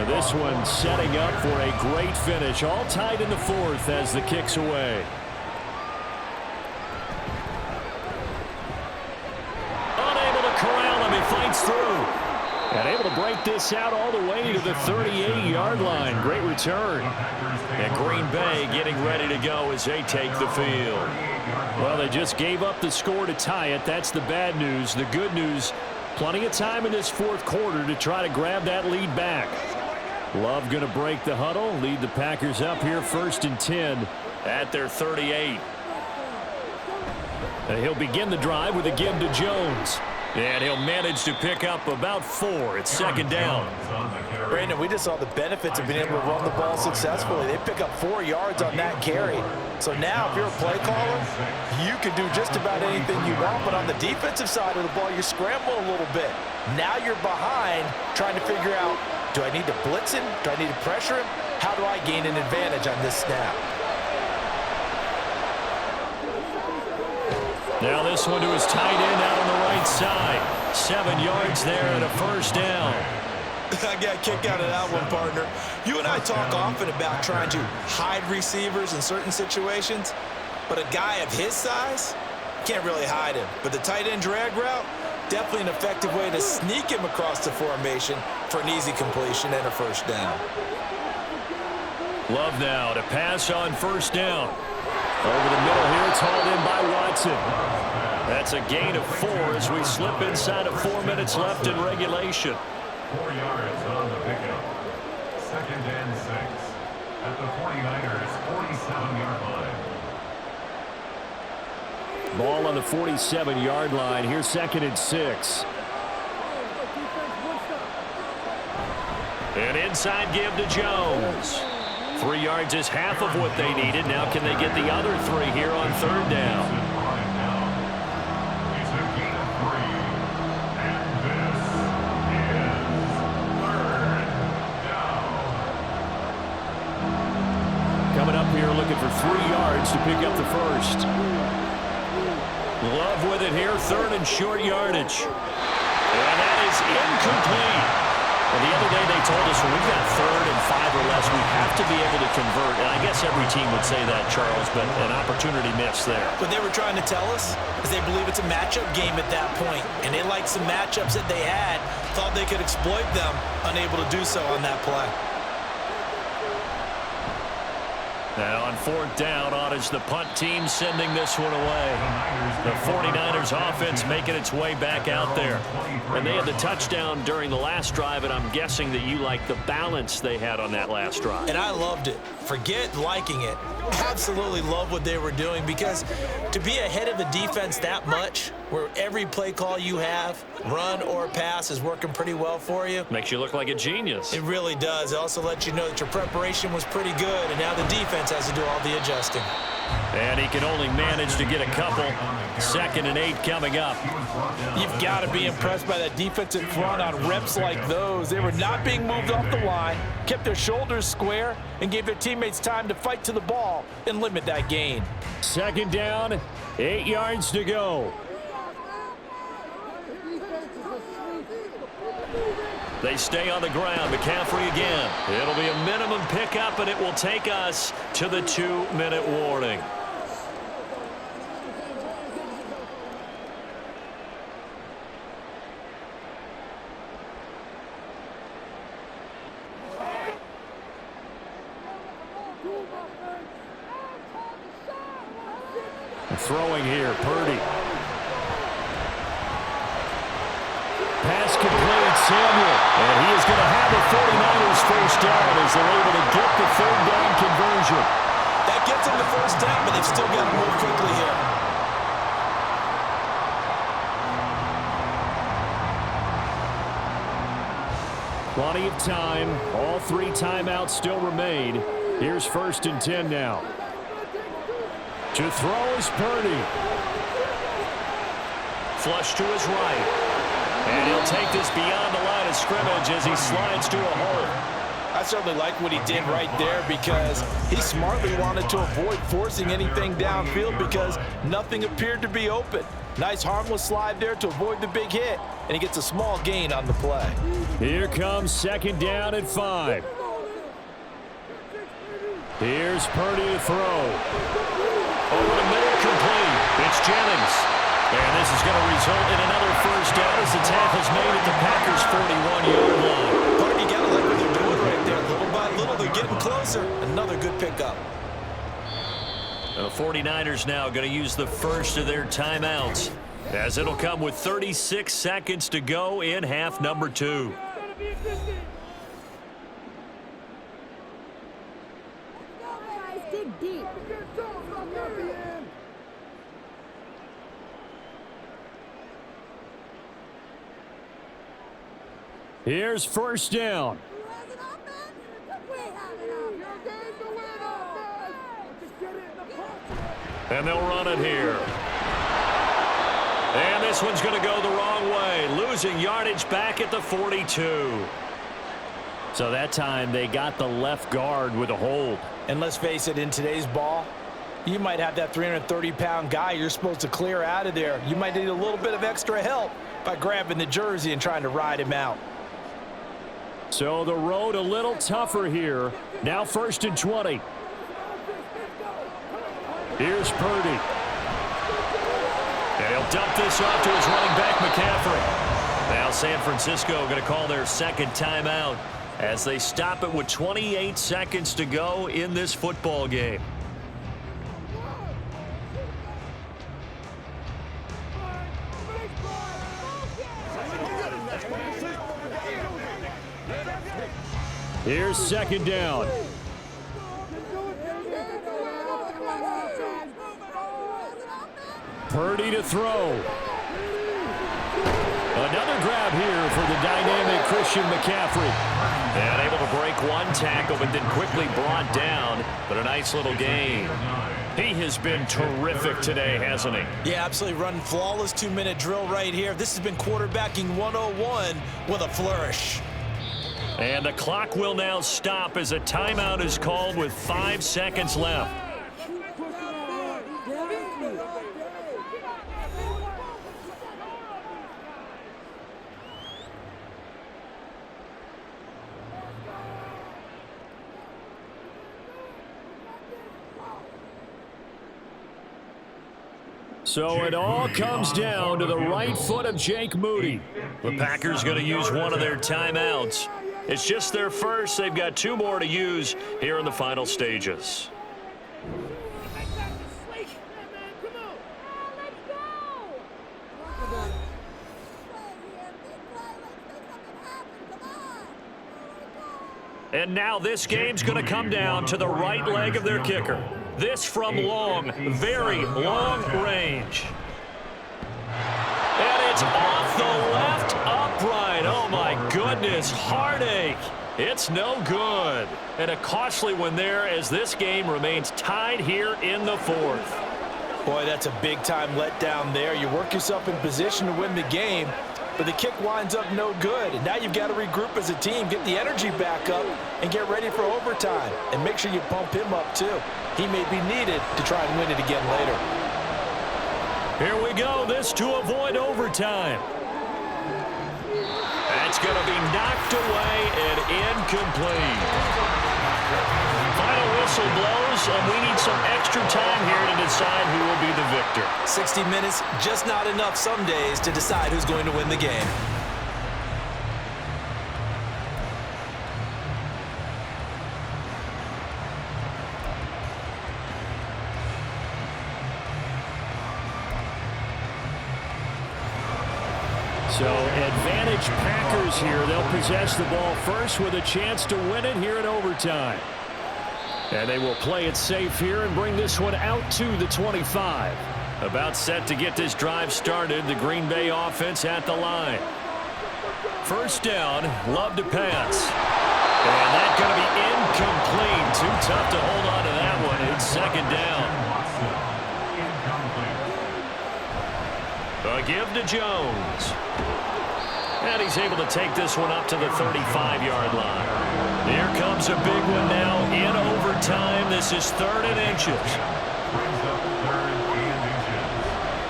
This one setting up for a great finish. All tied in the 4th as the kick's away. Unable to corral him. He fights through. And able to break this out all the way to the 38-yard line. Great return. And Green Bay getting ready to go as they take the field. Well, they just gave up the score to tie it. That's the bad news. The good news, plenty of time in this 4th quarter to try to grab that lead back. Love going to break the huddle, lead the Packers up here 1st and 10 at their 38. And he'll begin the drive with a give to Jones. And he'll manage to pick up about 4. It's 2nd down. Brandon, we just saw the benefits of being able to run the ball successfully. They pick up 4 yards on that carry. So now if you're a play caller, you can do just about anything you want. But on the defensive side of the ball, you scramble a little bit. Now you're behind trying to figure out, do I need to blitz him? Do I need to pressure him? How do I gain an advantage on this snap? Now this one to his tight end out on the right side. 7 yards there and a 1st down. I got a kick out of that one, partner. You and I talk often about trying to hide receivers in certain situations, but a guy of his size can't really hide him. But the tight end drag route, definitely an effective way to sneak him across the formation for an easy completion and a 1st down. Love now to pass on 1st down. Over the middle here, it's hauled in by Watson. That's a gain of 4 as we slip inside of 4 minutes left in regulation. 4 yards on the pickup. 2nd and 6 at the 49ers 47-yard line. Ball on the 47-yard line. Here's 2nd and 6. An inside give to Jones. 3 yards is half of what they needed. Now can they get the other 3 here on 3rd down? It's a gain of 3. And this looking for 3 yards to pick up the first. Love with it here, 3rd and short yardage. And that is incomplete. Well, the other day they told us when we've got 3rd and 5 or less, we have to be able to convert. And I guess every team would say that, Charles, but an opportunity missed there. What they were trying to tell us is they believe it's a matchup game at that point, and they liked some matchups that they had, thought they could exploit them, unable to do so on that play. Now on 4th down, on is the punt team sending this one away. The 49ers offense making its way back out there. And they had the touchdown during the last drive, and I'm guessing that you like the balance they had on that last drive. And I loved it. Forget liking it. Absolutely love what they were doing, because to be ahead of the defense that much, where every play call you have, run or pass, is working pretty well for you. Makes you look like a genius. It really does. It also lets you know that your preparation was pretty good, and now the defense has to do all the adjusting. And he can only manage to get a couple. 2nd and 8 coming up. You've got to be impressed by that defensive front on reps like those. They were not being moved off the line, kept their shoulders square, and gave their teammates time to fight to the ball and limit that gain. 2nd down, 8 yards to go. They stay on the ground. McCaffrey again. It'll be a minimum pickup, and it will take us to the 2-minute warning. Throwing here, Purdy. Pass complete, Samuel. And he is going to have a 49ers first down as they're able to get the 3rd down conversion. That gets them the first down, but they've still got to move quickly here. Plenty of time. All 3 timeouts still remain. Here's 1st and 10 now. To throw is Purdy. Flush to his right. And he'll take this beyond the line of scrimmage as he slides to a hole. I certainly like what he did right there, because he smartly wanted to avoid forcing anything downfield because nothing appeared to be open. Nice harmless slide there to avoid the big hit, and he gets a small gain on the play. Here comes 2nd down and 5. Here's Purdy to throw. Over the middle, complete. It's Jennings. And this is going to result in another first down as the tackle's made at the Packers' 41-yard line. But you got to like what they're doing right there. Little by little, they're getting closer. Another good pickup. The 49ers now going to use the first of their timeouts, as it'll come with 36 seconds to go in half number 2. Here's 1st down. And they'll run it here. And this one's going to go the wrong way, losing yardage back at the 42. So that time they got the left guard with a hold. And let's face it, in today's ball, you might have that 330-pound guy you're supposed to clear out of there. You might need a little bit of extra help by grabbing the jersey and trying to ride him out. So the road a little tougher here. Now 1st and 20. Here's Purdy. And he'll dump this off to his running back, McCaffrey. Now San Francisco going to call their 2nd timeout as they stop it with 28 seconds to go in this football game. Here's 2nd down. Purdy to throw. Another grab here for the dynamic Christian McCaffrey. And able to break one tackle, but then quickly brought down. But a nice little gain. He has been terrific today, hasn't he? Yeah, absolutely running flawless 2-minute drill right here. This has been quarterbacking 101 with a flourish. And the clock will now stop as a timeout is called with 5 seconds left. So it all comes down to the right foot of Jake Moody. The Packers going to use one of their timeouts. It's just their first. They've got 2 more to use here in the final stages. And now this game's going to come down to the right leg of their kicker. This from long, very long range. And it's off the left upright. Oh, my goodness, heartache. It's no good. And a costly one there as this game remains tied here in the 4th. Boy, that's a big-time letdown there. You work yourself in position to win the game, but the kick winds up no good. And now you've got to regroup as a team, get the energy back up, and get ready for overtime. And make sure you pump him up, too. He may be needed to try and win it again later. Here we go. This to avoid overtime. That's going to be knocked away and incomplete. Final whistle blows, and we need some extra time here to decide who will be the victor. 60 minutes, just not enough some days to decide who's going to win the game. So advantage Packers here. They'll possess the ball first with a chance to win it here in overtime. And they will play it safe here and bring this one out to the 25. About set to get this drive started. The Green Bay offense at the line. First down, Love to pass. And that's going to be incomplete. Too tough to hold on to that one. It's second down. A give to Jones. And he's able to take this one up to the 35-yard line. Here comes a big one now in overtime. This is 3rd and inches.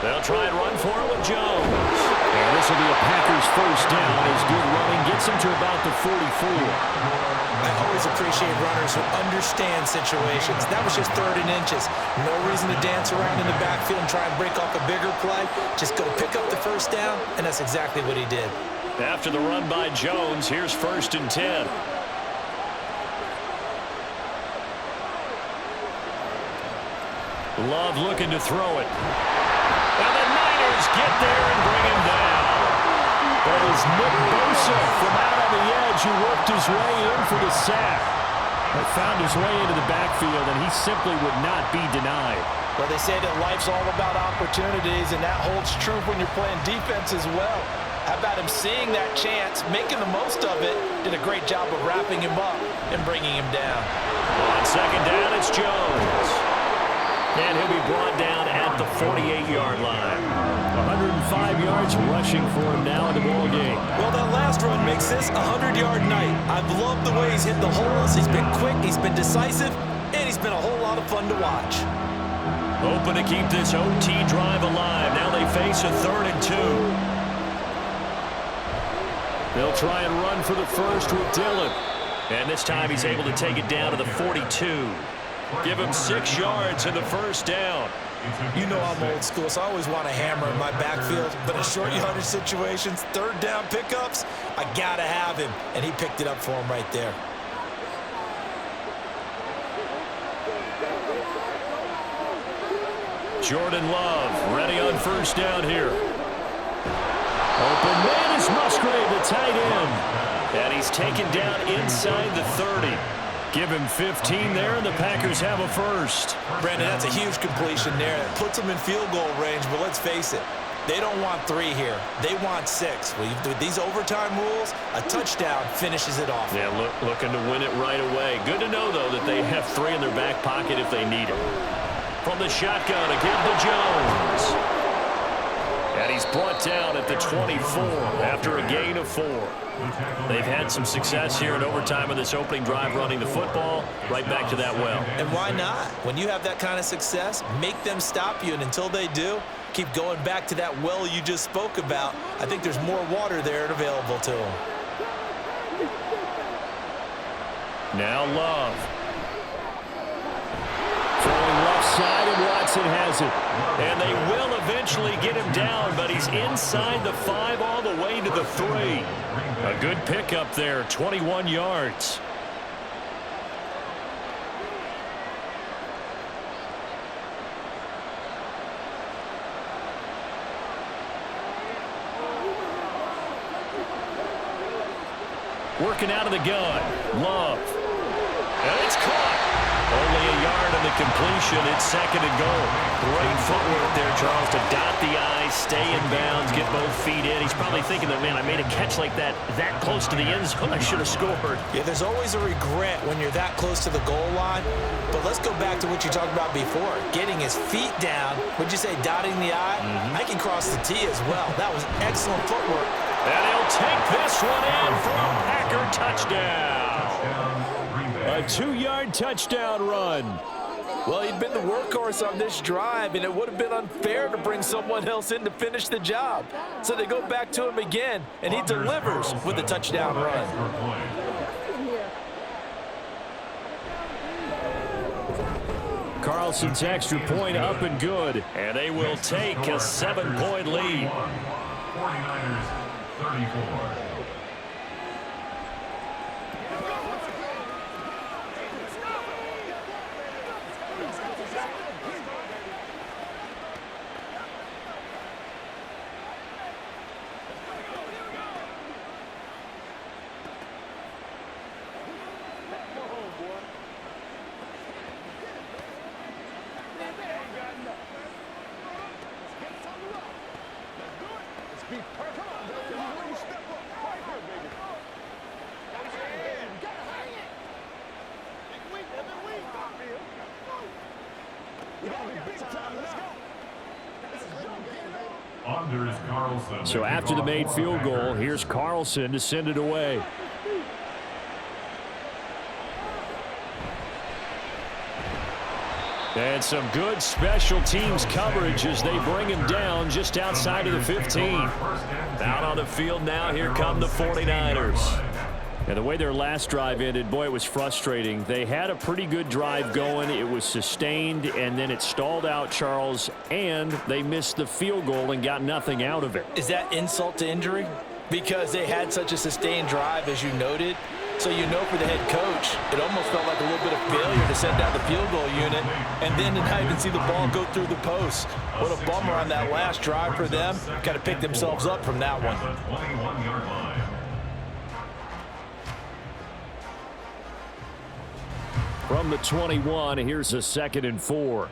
They'll try and run for it with Jones. And this will be a Packers first down. His good running gets him to about the 44. I always appreciate runners who understand situations. That was just 3rd and inches. No reason to dance around in the backfield and try and break off a bigger play. Just go pick up the first down, and that's exactly what he did. After the run by Jones, here's 1st and 10. Love looking to throw it. And the Niners get there and bring him down. That is Nick Bosa from out on the edge who worked his way in for the sack. But found his way into the backfield, and he simply would not be denied. Well, they say that life's all about opportunities, and that holds true when you're playing defense as well. How about him seeing that chance, making the most of it, did a great job of wrapping him up and bringing him down. On second down, it's Jones. And he'll be brought down at the 48-yard line. 105 yards rushing for him now in the ball game. Well, that last run makes this a 100-yard night. I've loved the way he's hit the holes. He's been quick, he's been decisive, and he's been a whole lot of fun to watch. Hoping to keep this OT drive alive. Now they face a 3rd and 2. They'll try and run for the first with Dillon. And this time he's able to take it down to the 42. Give him 6 yards in the first down. You know I'm old school, so I always want to hammer in my backfield. But in short yardage situations, 3rd down pickups, I got to have him. And he picked it up for him right there. Jordan Love ready on first down here. Open man is Musgrave, the tight end. And he's taken down inside the 30. Give him 15 there, and the Packers have a first. Brandon, that's a huge completion there. It puts them in field goal range, but let's face it, they don't want 3 here. They want 6. With these overtime rules, a touchdown finishes it off. Yeah, looking to win it right away. Good to know, though, that they have 3 in their back pocket if they need it. From the shotgun, a give to Jones. And he's brought down at the 24 after a gain of 4. They've had some success here in overtime in this opening drive running the football right back to that well. And why not? When you have that kind of success, make them stop you, and until they do, keep going back to that well you just spoke about. I think there's more water there available to them. Now Love. Throwing left outside, and Watson has it. And they will eventually get him down, but he's inside the 5 all the way to the 3. A good pickup there, 21 yards. Working out of the gun. Love. And it's caught. Only a yard on the completion. It's 2nd and goal. Great footwork there, Charles, to dot the I, stay in bounds, get both feet in. He's probably thinking that, man, I made a catch like that close to the end zone. I should have scored. Yeah, there's always a regret when you're that close to the goal line. But let's go back to what you talked about before. Getting his feet down. Would you say dotting the I? I can cross the T as well. That was excellent footwork. And he'll take this one in for a Packer touchdown. A 2-yard touchdown run. Well, he'd been the workhorse on this drive, and it would have been unfair to bring someone else in to finish the job. So they go back to him again, and he delivers with a touchdown run. Carlson's extra point up and good. And they will take a 7-point lead. 49ers 34. So after the made field goal, here's Carlson to send it away. And some good special teams coverage as they bring him down just outside of the 15. Out on the field now, here come the 49ers. And the way their last drive ended, boy, it was frustrating. They had a pretty good drive going. It was sustained, and then it stalled out, Charles, and they missed the field goal and got nothing out of it. Is that insult to injury? Because they had such a sustained drive, as you noted. So you know for the head coach, it almost felt like a little bit of failure to send down the field goal unit, and then to not even see the ball go through the post. What a bummer on that last drive for them. Got to pick themselves up from that one. 21-yard line. From the 21, here's a 2nd and 4.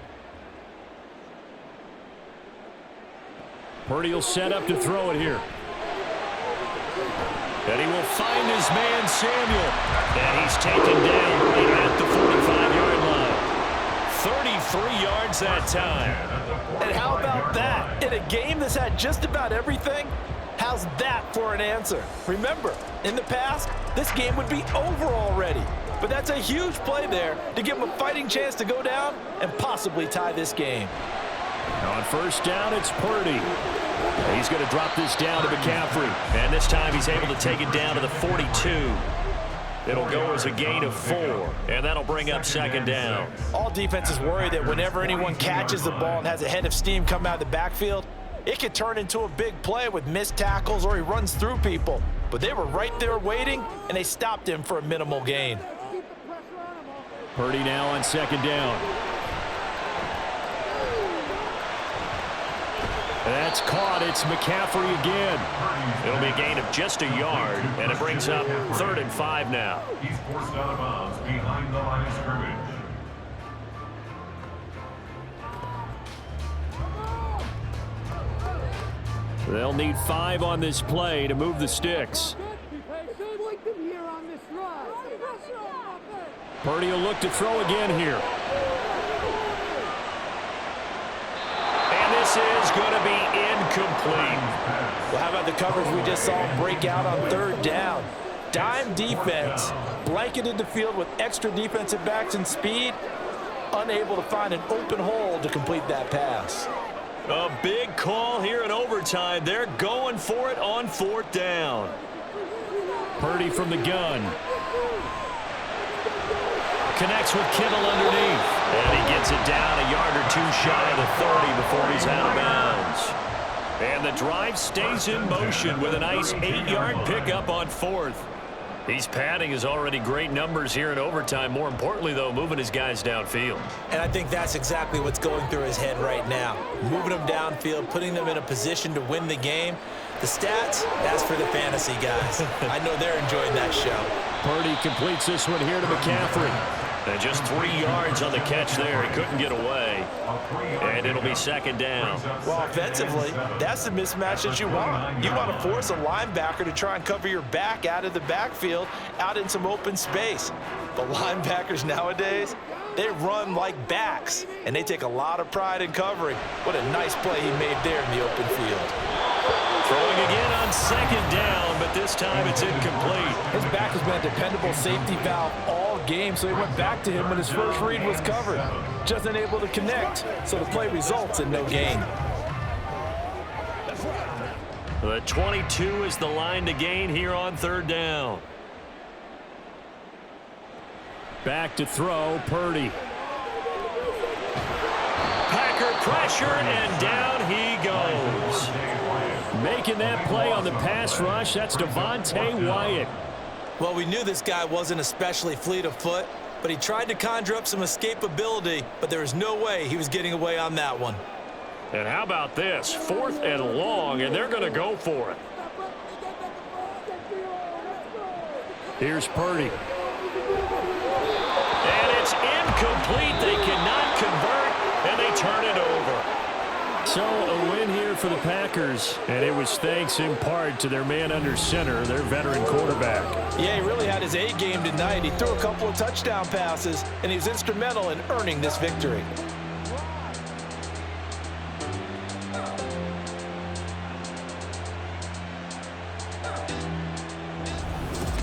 Purdy will set up to throw it here. And he will find his man, Samuel. And he's taken down right at the 45-yard line. 33 yards that time. And how about that? In a game that's had just about everything, how's that for an answer? Remember, in the past, this game would be over already. But that's a huge play there to give him a fighting chance to go down and possibly tie this game. On first down, it's Purdy. He's going to drop this down to McCaffrey. And this time he's able to take it down to the 42. It'll go as a gain of 4. And that'll bring up 2nd down. All defenses worry that whenever anyone catches the ball and has a head of steam come out of the backfield, it could turn into a big play with missed tackles or he runs through people. But they were right there waiting, and they stopped him for a minimal gain. Purdy now on 2nd down. That's caught. It's McCaffrey again. It'll be a gain of just a yard, and it brings up 3rd and 5 now. He's forced out of bounds behind the line of scrimmage. They'll need 5 on this play to move the sticks. Purdy will look to throw again here. And this is going to be incomplete. Well, how about the coverage we just saw him break out on 3rd down? Dime defense, blanketed the field with extra defensive backs and speed, unable to find an open hole to complete that pass. A big call here in overtime. They're going for it on 4th down. Purdy from the gun. connects with Kittle underneath. And he gets it down a yard or two shy of the 30 before he's out of bounds. And the drive stays in motion with a nice 8-yard pickup on 4th. He's padding his already great numbers here in overtime. More importantly, though, moving his guys downfield. And I think that's exactly what's going through his head right now. Moving them downfield, putting them in a position to win the game. The stats, that's for the fantasy guys. I know they're enjoying that show. Purdy completes this one here to McCaffrey. And just 3 yards on the catch there. He couldn't get away. And it'll be 2nd down. Well, offensively, that's the mismatch that you want. You want to force a linebacker to try and cover your back out of the backfield, out in some open space. The linebackers nowadays, they run like backs, and they take a lot of pride in covering. What a nice play he made there in the open field. Throwing again on 2nd down, but this time it's incomplete. His back has been a dependable safety valve all game, so he went back to him when his first read was covered. Just unable to connect, so the play results in no gain. The 22 is the line to gain here on 3rd down. Back to throw, Purdy. Packer pressure, and down he goes. Making that play on the pass rush, that's Devontae Wyatt. Well, we knew this guy wasn't especially fleet of foot, but he tried to conjure up some escapability, but there was no way he was getting away on that one. And how about this? 4th and long, and they're going to go for it. Here's Purdy. And it's incomplete. They cannot convert, and they turn it over. So a win here for the Packers, and it was thanks in part to their man under center, their veteran quarterback. Yeah, he really had his A game tonight. He threw a couple of touchdown passes, and he was instrumental in earning this victory.